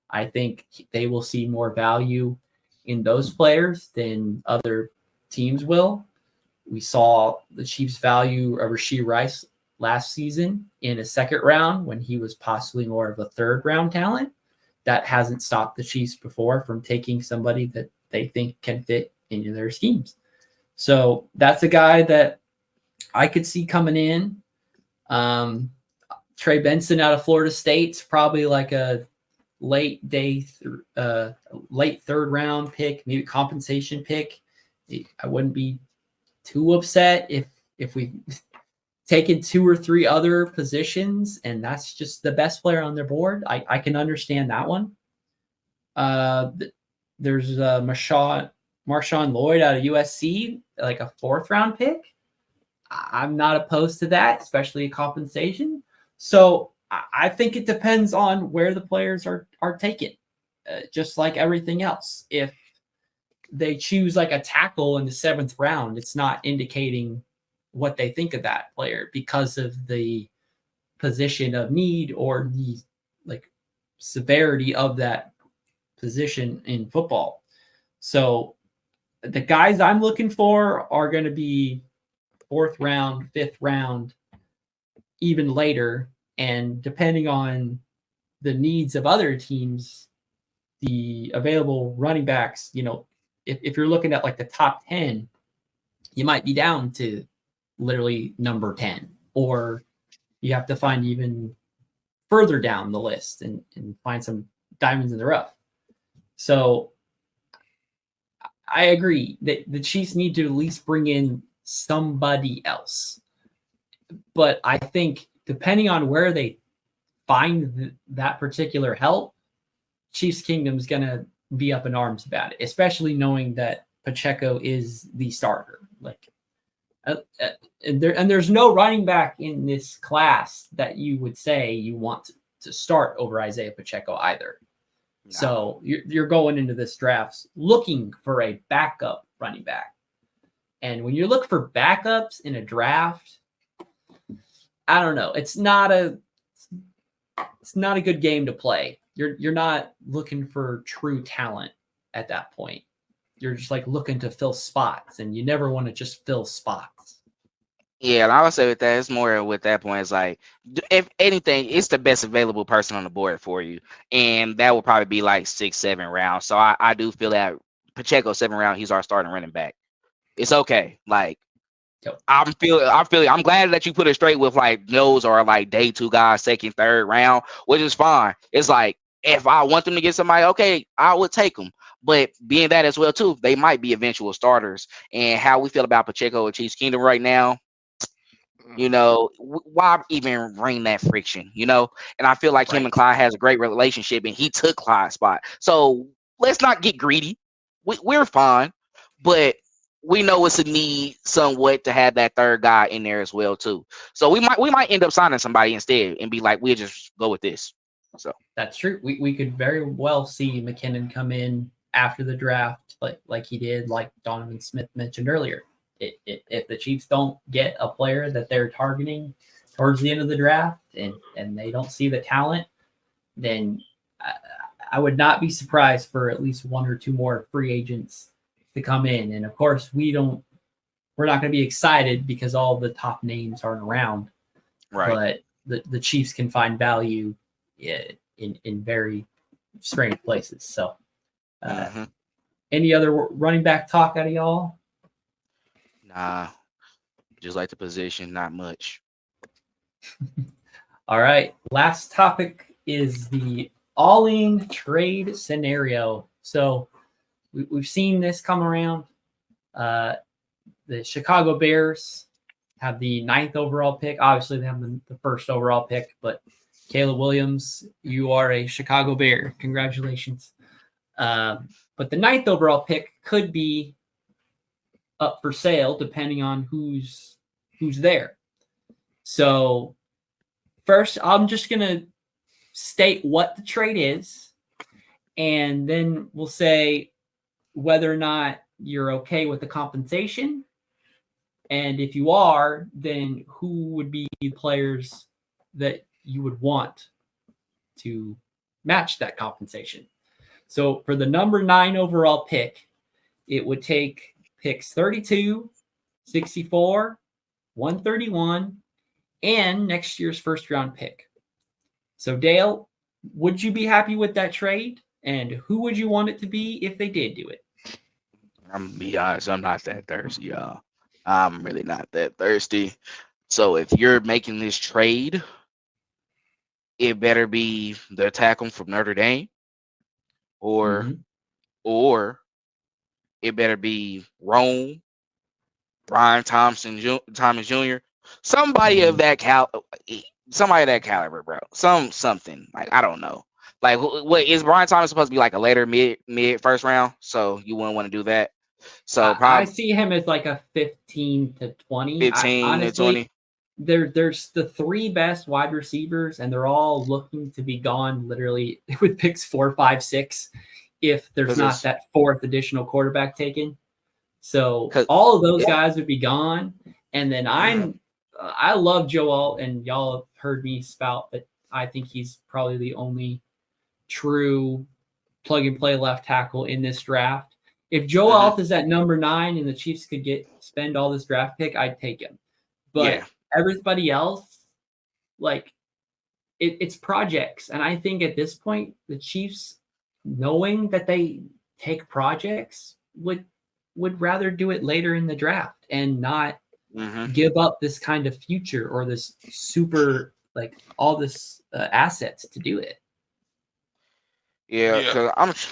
I think they will see more value in those players than other teams will. We saw the Chiefs value Rashee Rice last season in a 2nd round when he was possibly more of a 3rd round talent. That hasn't stopped the Chiefs before from taking somebody that they think can fit into their schemes. So that's a guy that I could see coming in. Trey Benson out of Florida State's probably like a late 3rd round pick, maybe compensation pick. I wouldn't be too upset if we taken 2 or 3 other positions and that's just the best player on their board. I can understand that one. There's Marshawn Lloyd out of USC, like a 4th round pick. I'm not opposed to that, especially compensation. So I think it depends on where the players are taken, just like everything else. If they choose like a tackle in the 7th round, it's not indicating what they think of that player because of the position of need or the like severity of that position in football. So the guys I'm looking for are going to be 4th round, 5th round, even later. And depending on the needs of other teams, the available running backs, if you're looking at like the top 10, you might be down to literally number 10, or you have to find even further down the list and find some diamonds in the rough. So I agree that the Chiefs need to at least bring in somebody else. But I think depending on where they find that particular help, Chiefs Kingdom is going to be up in arms about it, especially knowing that Pacheco is the starter. And there's no running back in this class that you would say you want to start over Isaiah Pacheco either. No. So you're going into this draft looking for a backup running back. And when you look for backups in a draft, I don't know. It's not a good game to play. You're not looking for true talent at that point. You're just like looking to fill spots, and you never want to just fill spots. Yeah, and I would say with that, it's more with that point. It's like, if anything, it's the best available person on the board for you, and that will probably be like 6, 7 rounds. So I do feel that Pacheco 7th round, he's our starting running back. It's okay. Like I'm glad that you put it straight with like those are like day 2 guys, second, third round, which is fine. It's like if I want them to get somebody, okay, I would take them. But being that as well too, they might be eventual starters. And how we feel about Pacheco and Chiefs Kingdom right now, why even bring that friction, And I feel like him and Clyde has a great relationship, and he took Clyde's spot. So let's not get greedy. We're fine, but we know it's a need somewhat to have that third guy in there as well too. So we might end up signing somebody instead and be like, we'll just go with this. So that's true. We could very well see McKinnon come in after the draft, like he did, like Donovan Smith mentioned earlier. If the Chiefs don't get a player that they're targeting towards the end of the draft and they don't see the talent, then I would not be surprised for at least 1 or 2 more free agents to come in. And of course, we're not going to be excited because all the top names aren't around. Right. But the Chiefs can find value in very strange places. So any other running back talk out of y'all? Nah, just like the position, not much. All right. Last topic is the all-in trade scenario. So we've seen this come around. The Chicago Bears have the 9th overall pick. Obviously, they have the 1st overall pick, but Caleb Williams, you are a Chicago Bear. Congratulations. But the 9th overall pick could be up for sale depending on who's there. So first, I'm just going to state what the trade is, and then we'll say whether or not you're okay with the compensation. And if you are, then who would be the players that you would want to match that compensation? So for the number 9 overall pick, it would take picks 32, 64, 131, and next year's 1st round pick. So Dale, would you be happy with that trade? And who would you want it to be if they did do it? I'm gonna be honest, I'm not that thirsty, y'all. I'm really not that thirsty. So if you're making this trade, it better be the tackle from Notre Dame, or it better be Rome, Brian Thomas Jr., somebody of that caliber, bro. Something like, I don't know. Like, what is Brian Thomas supposed to be, like a later mid 1st round? So you wouldn't want to do that. So I see him as like a 15 to 20. 15 to 20. There's the 3 best wide receivers, and they're all looking to be gone literally with picks 4, 5, 6. If there's not that 4th additional quarterback taken. So all of those guys would be gone. And then I love Joe Alt, and y'all have heard me spout that I think he's probably the only true plug and play left tackle in this draft. If Joe Alt is at number 9 and the Chiefs could spend all this draft pick, I'd take him. But everybody else, like, it's projects. And I think at this point, the Chiefs, knowing that they take projects, would rather do it later in the draft and not give up this kind of future or this super, like, all this assets to do it. Because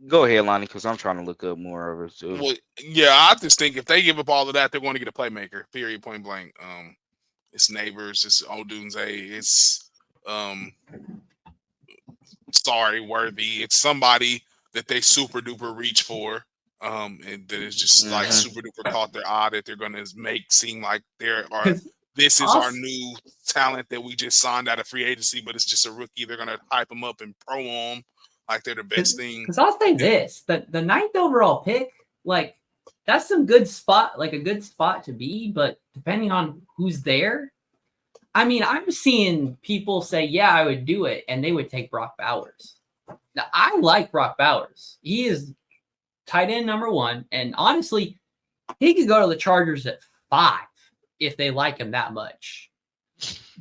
go ahead, Lonnie, because I'm trying to look up more of it too. Well, I just think if they give up all of that, they're going to get a playmaker. Period. Point blank. It's Neighbors. It's Odunze. It's Worthy. It's somebody that they super duper reach for. And that is just like super duper caught their eye that they're going to make seem like this is our new talent that we just signed out of free agency, but it's just a rookie. They're going to hype them up and pro them like they're the best thing. Because I'll say this, the 9th overall pick, like, that's a good spot to be, but depending on who's there, I mean, I'm seeing people say, yeah, I would do it, and they would take Brock Bowers. Now, I like Brock Bowers. He is tight end number 1, and honestly, he could go to the Chargers at 5 if they like him that much.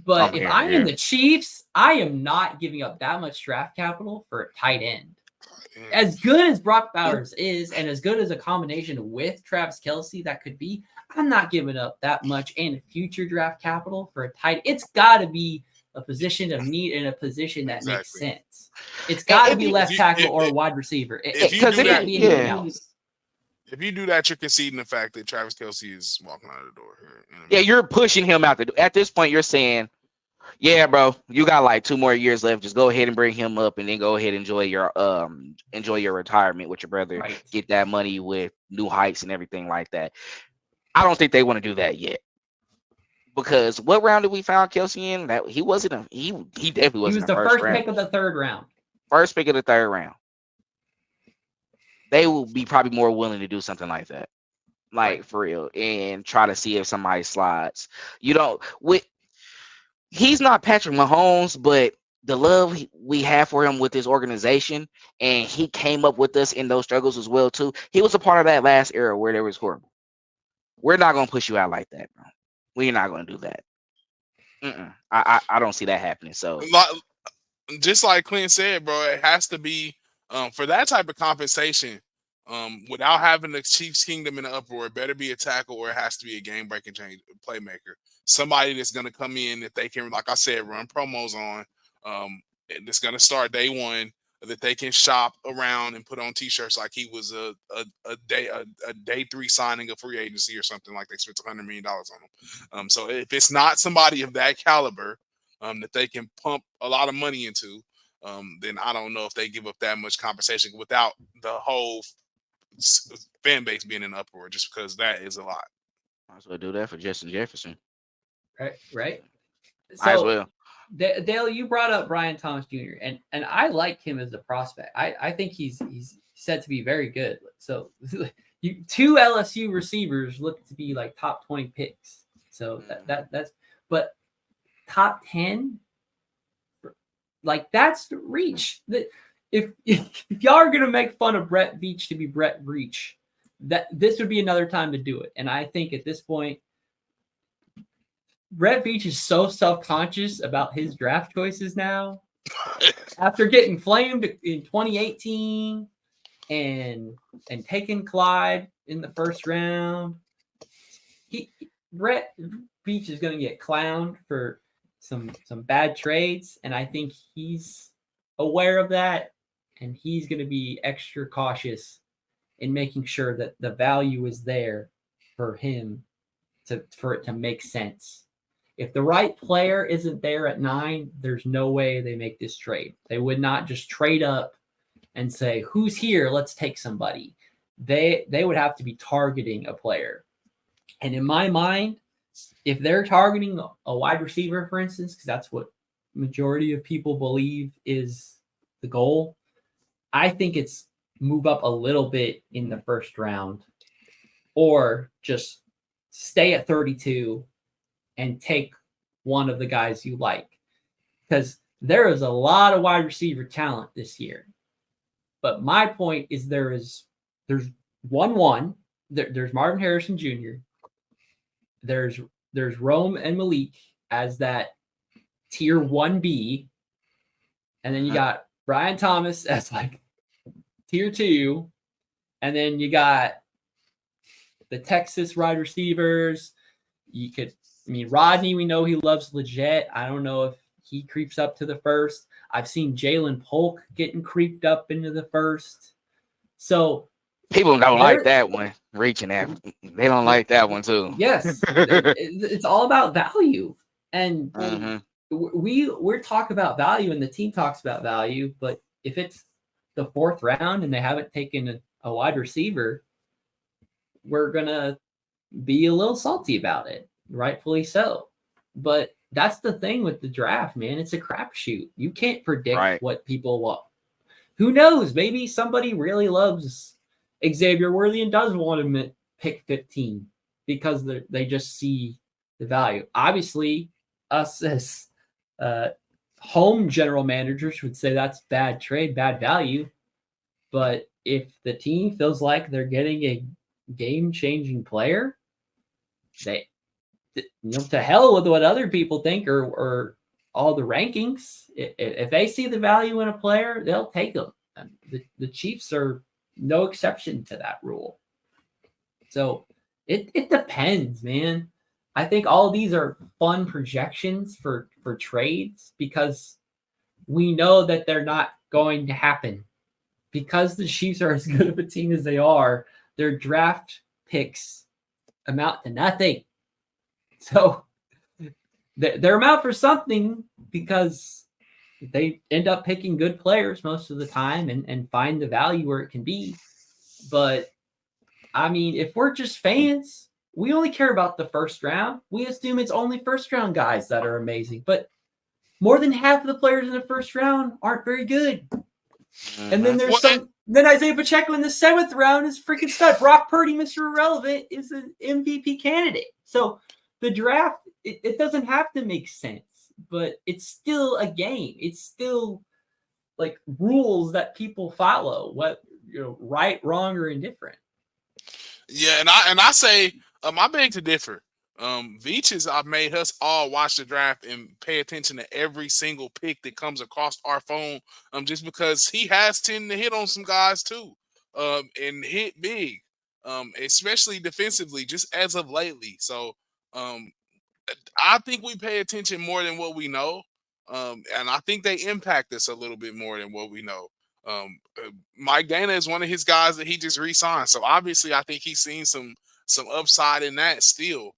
But if I'm in the Chiefs, I am not giving up that much draft capital for a tight end. As good as Brock Bowers is, and as good as a combination with Travis Kelce that could be, I'm not giving up that much and future draft capital for a tight. It's got to be a position of need and a position that makes sense. It's got to be left tackle or wide receiver. If you It do can't that, be anything else. If you do that, you're conceding the fact that Travis Kelce is walking out of the door here. Yeah, you're pushing him out the door. At this point, you're saying, yeah, bro, you got like 2 more years left. Just go ahead and bring him up and then go ahead and enjoy your retirement with your brother. Right. Get that money with new heights and everything like that. I don't think they want to do that yet. Because what round did we find Kelce in? That he wasn't he definitely wasn't. He was the first pick of the third round. First pick of the third round. They will be probably more willing to do something like that. Like for real. And try to see if somebody slides. He's not Patrick Mahomes, but the love we have for him with his organization, and he came up with us in those struggles as well too. He was a part of that last era where there was horrible. We're not gonna push you out like that, bro. We're not gonna do that. I don't see that happening. So, just like Clint said, bro, it has to be for that type of compensation. Without having the Chiefs Kingdom in the uproar, it better be a tackle or it has to be a game-breaking playmaker. Somebody that's going to come in that they can, like I said, run promos on. That's going to start day one, that they can shop around and put on T-shirts like he was a day 3 signing of free agency or something, like they spent $100 million on him. So if it's not somebody of that caliber that they can pump a lot of money into, then I don't know if they give up that much compensation without the whole fan base being in uproar, just because that is a lot. Might as well do that for Justin Jefferson. Right. Might as well. Dale, you brought up Brian Thomas Jr. and I like him as a prospect. I think he's said to be very good. So 2 LSU receivers look to be like top 20 picks. So that's but top 10, like that's the reach. That if y'all are gonna make fun of Brett Veach to be Brett Veach, that this would be another time to do it. And I think at this point, Brett Veach is so self-conscious about his draft choices now. After getting flamed in 2018 and taking Clyde in the first round, Brett Veach is going to get clowned for some bad trades, and I think he's aware of that, and he's going to be extra cautious in making sure that the value is there for him for it to make sense. If the right player isn't there at 9, there's no way they make this trade. They would not just trade up and say, who's here? Let's take somebody. They would have to be targeting a player. And in my mind, if they're targeting a wide receiver, for instance, because that's what majority of people believe is the goal, I think it's move up a little bit in the first round or just stay at 32 and take one of the guys you like, because there is a lot of wide receiver talent this year. But my point is there's 1-1. There's Marvin Harrison Jr. There's Rome and Malik as that tier 1B. And then you got Brian Thomas as like tier 2. And then you got the Texas wide receivers. Rodney, we know he loves legit. I don't know if he creeps up to the first. I've seen Jalen Polk getting creeped up into the first. So people don't like that one. Reaching after, they don't like that one too. Yes, it's all about value, and we're talking about value, and the team talks about value. But if it's the 4th round and they haven't taken a wide receiver, we're gonna be a little salty about it. Rightfully so. But that's the thing with the draft, man. It's a crapshoot. You can't predict what people want. Who knows? Maybe somebody really loves Xavier Worthy and does want him at pick 15 because they just see the value. Obviously, us as home general managers would say that's bad trade, bad value. But if the team feels like they're getting a game-changing player, to hell with what other people think or all the rankings. If they see the value in a player, they'll take them. The Chiefs are no exception to that rule. So It depends, man. I think all of these are fun projections for trades because we know that they're not going to happen. Because the Chiefs are as good of a team as they are, their draft picks amount to nothing. So they're amount for something because they end up picking good players most of the time and find the value where it can be. But I mean, if we're just fans, we only care about the first round. We assume it's only first round guys that are amazing. But more than half of the players in the first round aren't very good. And then there's then Isaiah Pacheco in the 7th round is freaking stud. Brock Purdy, Mr. Irrelevant, is an MVP candidate. So the draft, it doesn't have to make sense, but it's still a game. It's still like rules that people follow, what right, wrong, or indifferent. Yeah, and I say I beg to differ. Veach I've made us all watch the draft and pay attention to every single pick that comes across our phone. Just because he has tended to hit on some guys too, and hit big, especially defensively, just as of lately. So, I think we pay attention more than what we know, and I think they impact us a little bit more than what we know. Mike Dana is one of his guys that he just re-signed, so obviously I think he's seen some upside in that still.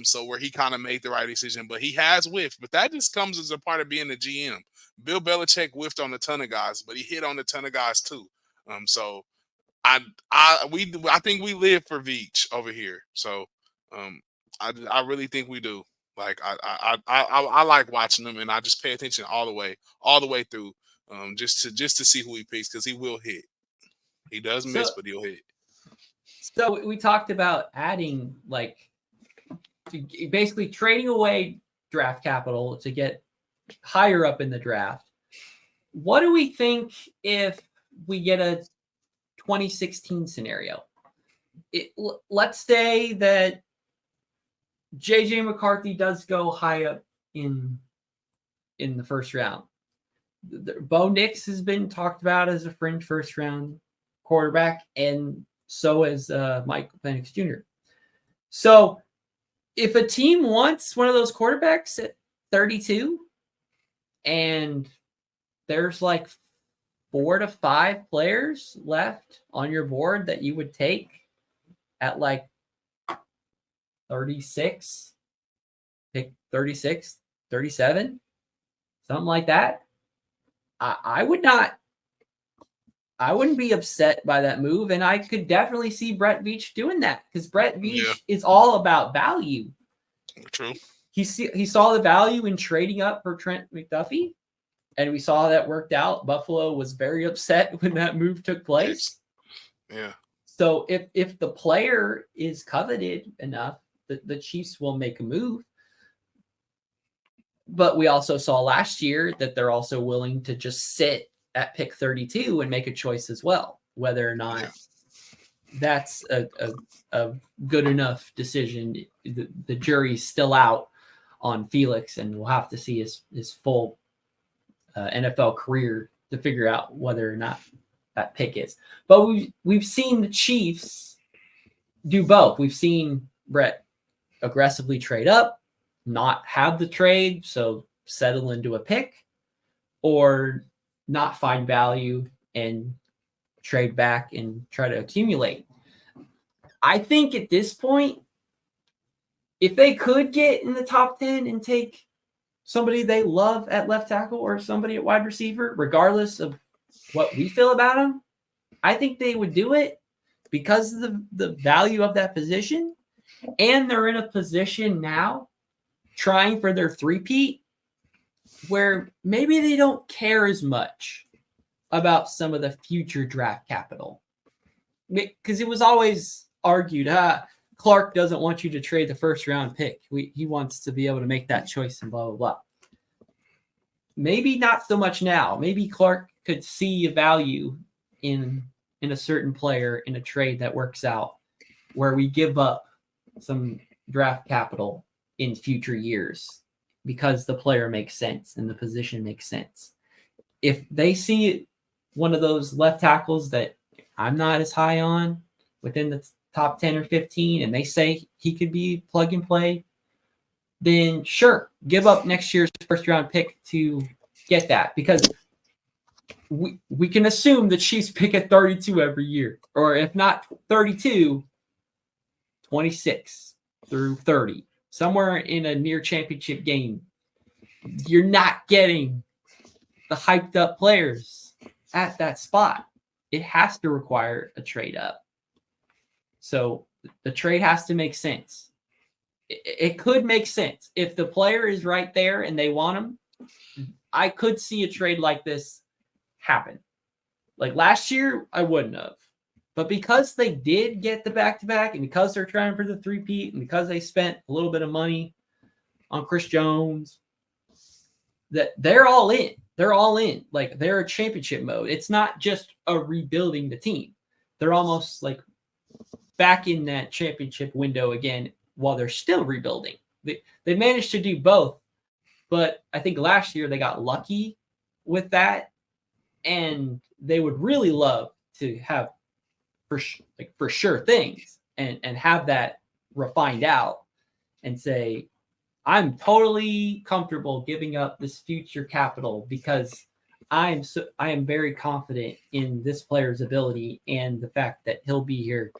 So where he kind of made the right decision, but he has whiffed. But that just comes as a part of being the GM. Bill Belichick whiffed on a ton of guys, but he hit on a ton of guys too. So I think we live for Veach over here. So I really think we do. Like I like watching them, and I just pay attention all the way through, just to see who he picks because he will hit. He does miss, but he'll hit. So we talked about adding basically trading away draft capital to get higher up in the draft. What do we think if we get a 2016 scenario? Let's say that JJ McCarthy does go high up in the first round. Bo Nix has been talked about as a fringe first round quarterback, and so is Michael Penix Jr. So if a team wants one of those quarterbacks at 32 and there's like 4 to 5 players left on your board that you would take at like 36, pick 36, 37, something like that, I wouldn't be upset by that move, and I could definitely see Brett Veach doing that because Brett Veach is all about value. True. He saw the value in trading up for Trent McDuffie, and we saw that worked out. Buffalo was very upset when that move took place. Yeah. So if the player is coveted enough, the Chiefs will make a move. But we also saw last year that they're also willing to just sit at pick 32 and make a choice as well, whether or not that's a good enough decision. The jury's still out on Felix, and we'll have to see his full NFL career to figure out whether or not that pick is. But we've seen the Chiefs do both. We've seen Brett aggressively trade up, not have the trade, so settle into a pick, or not find value and trade back and try to accumulate. I think at this point, if they could get in the top 10 and take somebody they love at left tackle or somebody at wide receiver, regardless of what we feel about them, I think they would do it because of the value of that position. And they're in a position now trying for their three-peat where maybe they don't care as much about some of the future draft capital. Because it was always argued, Clark doesn't want you to trade the first-round pick. He wants to be able to make that choice and blah, blah, blah. Maybe not so much now. Maybe Clark could see a value in a certain player in a trade that works out where we give up some draft capital in future years because the player makes sense and the position makes sense. If they see one of those left tackles that I'm not as high on within the top 10 or 15, and they say he could be plug and play, then sure, give up next year's first round pick to get that, because we can assume the Chiefs pick at 32 every year, or if not 32, 26 through 30, somewhere in a near championship game. You're not getting the hyped up players at that spot. It has to require a trade up. So the trade has to make sense. It could make sense. If the player is right there and they want him, I could see a trade like this happen. Like last year, I wouldn't have. But because they did get the back-to-back, and because they're trying for the three-peat, and because they spent a little bit of money on Chris Jones, that they're all in. They're all in. Like, they're a championship mode. It's not just a rebuilding the team. They're almost like back in that championship window again while they're still rebuilding. They managed to do both, but I think last year they got lucky with that, and they would really love to have for sure things and have that refined out and say, I'm totally comfortable giving up this future capital because I am very confident in this player's ability and the fact that he'll be here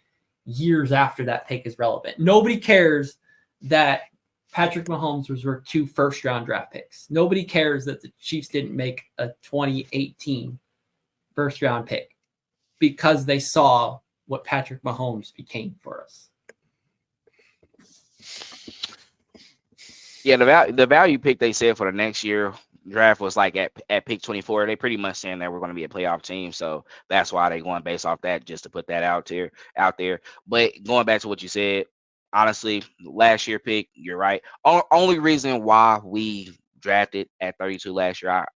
years after that pick is relevant. Nobody cares that Patrick Mahomes was worth 2 first-round draft picks. Nobody cares that the Chiefs didn't make a 2018 first-round pick because they saw what Patrick Mahomes became for us. Yeah, the value pick they said for the next year draft was like at pick 24. They pretty much saying that we're going to be a playoff team, so that's why they going based off that, just to put that out there. But going back to what you said, honestly, last year pick, you're right. Only reason why we drafted at 32 last year,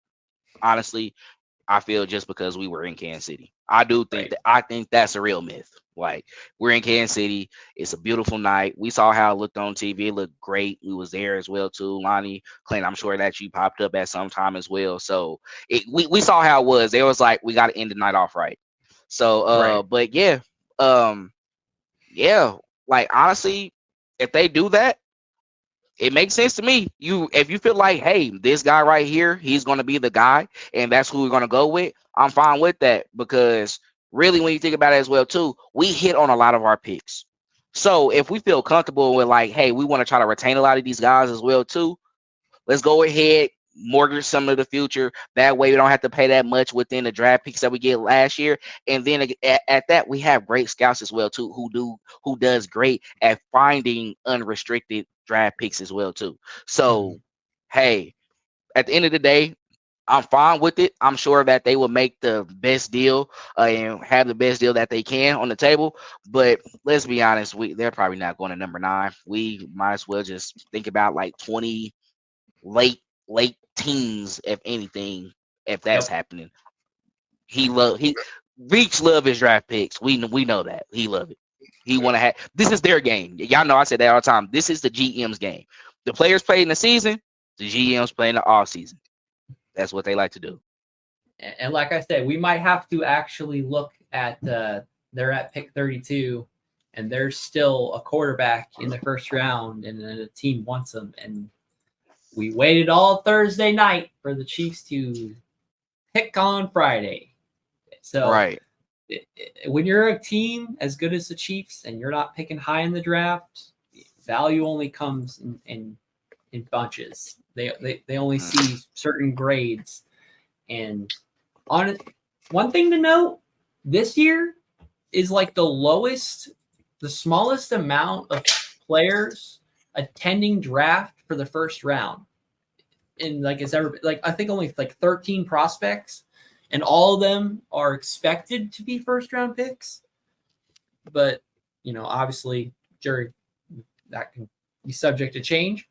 I feel just because we were in Kansas City. I do think I think that's a real myth. Like, we're in Kansas City. It's a beautiful night. We saw how it looked on TV. It looked great. We was there as well too. Lonnie, Clint, I'm sure that you popped up at some time as well. So we saw how it was. It was like, we got to end the night off right. So but yeah, like, honestly, if they do that, it makes sense to me. If you feel like, hey, this guy right here, he's going to be the guy, and that's who we're going to go with, I'm fine with that, because really, when you think about it as well too, we hit on a lot of our picks. So if we feel comfortable with, like, hey, we want to try to retain a lot of these guys as well too, let's go ahead, mortgage some of the future. That way we don't have to pay that much within the draft picks that we get last year. And then at that, we have great scouts as well too, who does great at finding unrestricted draft picks as well too. So hey, at the end of the day, I'm fine with it. I'm sure that they will make the best deal and have the best deal that they can on the table. But let's be honest, they're probably not going to number 9. We might as well just think about like 20 late teens, if anything, if that's happening. Reach love his draft picks. We know that he love it. He want to have, this is their game. Y'all know I say that all the time. This is the GM's game. The players play in the season, the GM's play in the off season. That's what they like to do. And like I said, we might have to actually look at they're at pick 32 and there's still a quarterback in the first round and then a team wants them. And we waited all Thursday night for the Chiefs to pick on Friday. So when you're a team as good as the Chiefs and you're not picking high in the draft, value only comes in bunches. They only see certain grades. And one thing to note, this year is like the smallest amount of players attending draft for the first round. And like it's ever, like, I think only like 13 prospects, and all of them are expected to be first round picks. But, obviously, Jerry, that can be subject to change.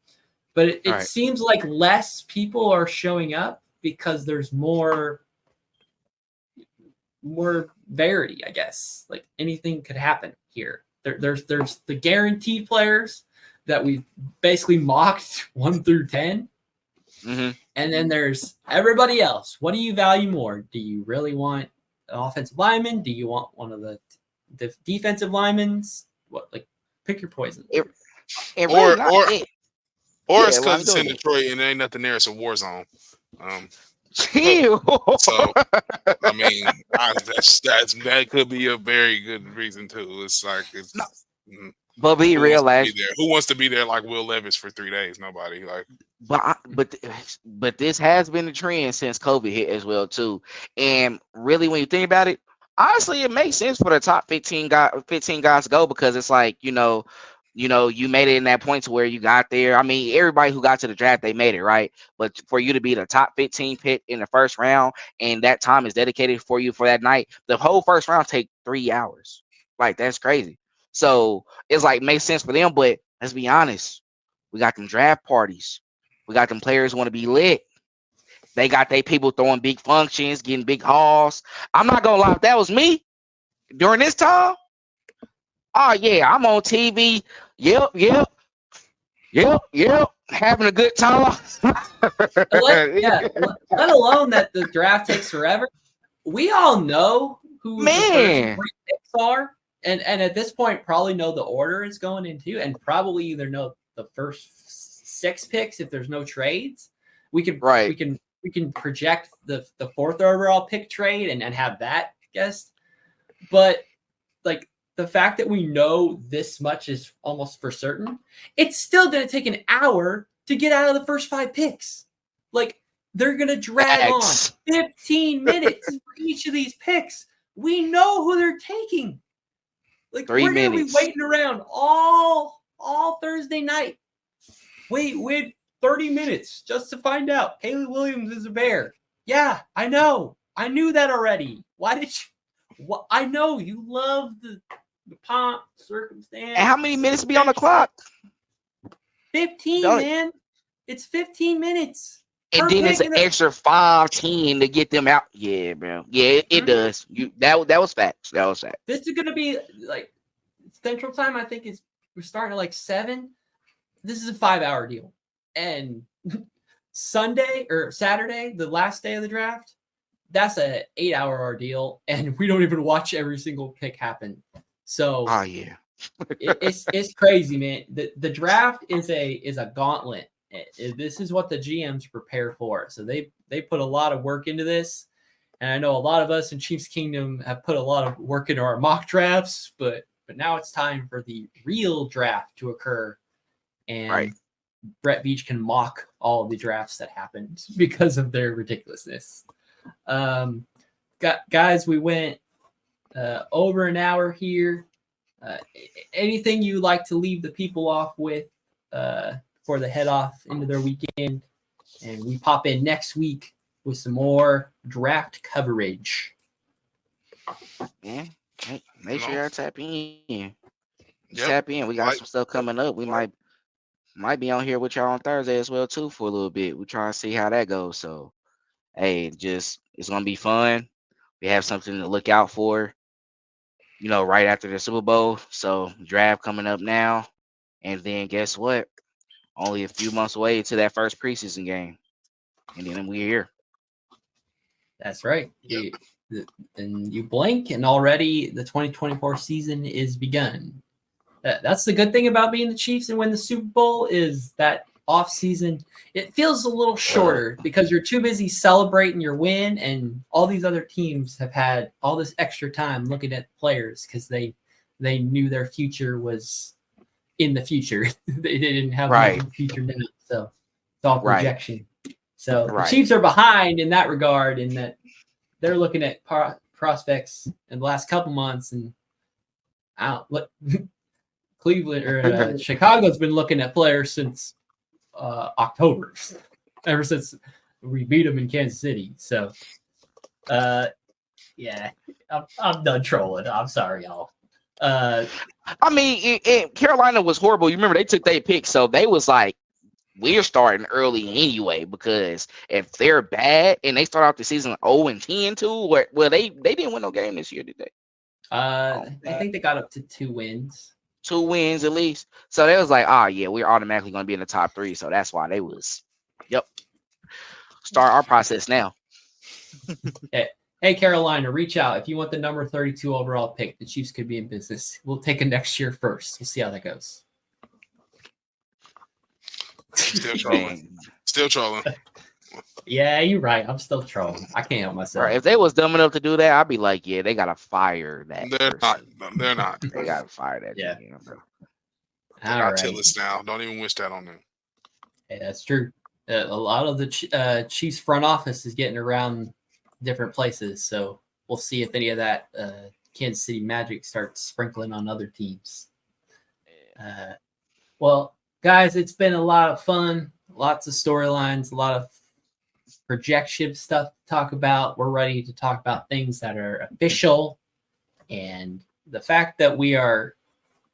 But it seems like less people are showing up because there's more variety, I guess. Like, anything could happen here. There's the guaranteed players that we basically mocked 1 through 10. Mm-hmm. And then there's everybody else. What do you value more? Do you really want an offensive lineman? Do you want one of the defensive linemen? Like pick your poison. It Or really not or it. or Yeah, it's well, because it's go in ahead. Detroit and there ain't nothing there. It's a war zone. Chill. So I mean, that could be a very good reason too. It's like No. But be who real, wants to like, be there? Who wants to be there like Will Levis for 3 days? Nobody. Like, but this has been the trend since COVID hit as well too. And really, when you think about it, honestly, it makes sense for the top 15 guys to go, because it's like, you made it in that point to where you got there. I mean, everybody who got to the draft, they made it, right? But for you to be the top 15 pick in the first round, and that time is dedicated for you for that night, the whole first round take 3 hours. Like, that's crazy. So it's like, makes sense for them. But let's be honest, we got them draft parties. We got them players want to be lit. They got their people throwing big functions, getting big hauls. I'm not gonna lie, if that was me during this time, oh yeah, I'm on TV. Yep, having a good time. Let alone that the draft takes forever. We all know who the first 3 picks are, and at this point probably know the order it's going into, and probably either know the first 6 picks if there's no trades. We can project the 4th overall pick trade and have that guessed. But like, the fact that we know this much is almost for certain, it's still going to take an hour to get out of the first 5 picks. Like, they're going to drag on 15 minutes for each of these picks. We know who they're taking. Like, we're going to be waiting around all Thursday night. Wait 30 minutes just to find out Caleb Williams is a Bear. Yeah, I know. I knew that already. Why did you? I know you love the pomp, circumstance. And how many minutes be on the clock? 15, man. It's 15 minutes. And then it's an extra 5-10 to get them out. Yeah, bro. Yeah, it does. That was facts. That was facts. This is gonna be like Central Time. I think we're starting at like 7. This is a 5-hour deal. And Sunday or Saturday, the last day of the draft, that's a 8-hour ordeal, and we don't even watch every single pick happen. So, yeah, it's crazy, man. The draft is a gauntlet. This is what the GMs prepare for. So they put a lot of work into this, and I know a lot of us in Chiefs Kingdom have put a lot of work into our mock drafts, but now it's time for the real draft to occur, and Brett Beach can mock all of the drafts that happened because of their ridiculousness. Guys, we went over an hour here. Anything you like to leave the people off with before they head off into their weekend? And we pop in next week with some more draft coverage. Yeah, make sure y'all tap in. Tap in. We got some stuff coming up. We might be on here with y'all on Thursday as well too for a little bit. We're trying to see how that goes. So, hey, it's gonna be fun. We have something to look out for, right after the Super Bowl. So, draft coming up now, and then guess what? Only a few months away to that first preseason game, and then we're here. That's right. And you blink, and already the 2024 season is begun. That's the good thing about being the Chiefs and win the Super Bowl is that offseason, it feels a little shorter because you're too busy celebrating your win, and all these other teams have had all this extra time looking at players because they knew their future was in the future. They didn't have much of a future now, so it's all projection. So the Chiefs are behind in that regard, in that they're looking at prospects in the last couple months, and Cleveland or Chicago's been looking at players since October, ever since we beat them in Kansas City. So, yeah, I'm done trolling. I'm sorry, y'all. I mean, Carolina was horrible. You remember they took their pick, so they was like, we're starting early anyway, because if they're bad and they start off the season 0-10 too, well, they didn't win no game this year, did they? I think they got up to 2 wins. 2 wins at least. So they was like, yeah, we're automatically going to be in the top 3. So that's why they was, start our process now. Hey, Carolina, reach out. If you want the number 32 overall pick, the Chiefs could be in business. We'll take it next year first. We'll see how that goes. Still trolling. Still trolling. Yeah, you're right. I'm still trolling. I can't help myself. Right, if they was dumb enough to do that, I'd be like, yeah, they gotta fire that. They're not. They're not. They gotta fire that. Yeah. GM, bro. They All got right. Tillis now. Don't even wish that on them. Hey, that's true. A lot of the Chiefs front office is getting around different places, so we'll see if any of that Kansas City magic starts sprinkling on other teams. Well, guys, it's been a lot of fun. Lots of storylines, a lot of projection stuff to talk about. We're ready to talk about things that are official, and the fact that we are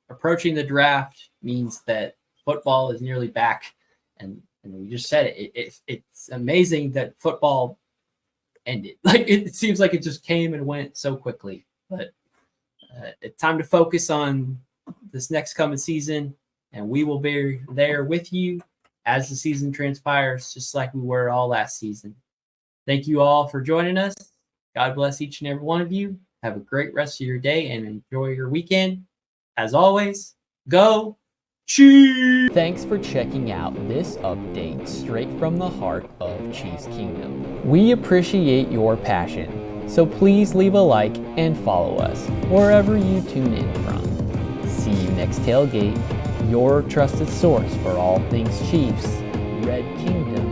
approaching the draft means that football is nearly back. And we just said it's amazing that football ended. Like it seems like it just came and went so quickly. But it's time to focus on this next coming season, and we will be there with you as the season transpires, just like we were all last season. Thank you all for joining us. God bless each and every one of you. Have a great rest of your day and enjoy your weekend. As always, go Chiefs! Thanks for checking out this update straight from the heart of Chiefs Kingdom. We appreciate your passion, so please leave a like and follow us wherever you tune in from. See you next tailgate, your trusted source for all things Chiefs, Red Kingdom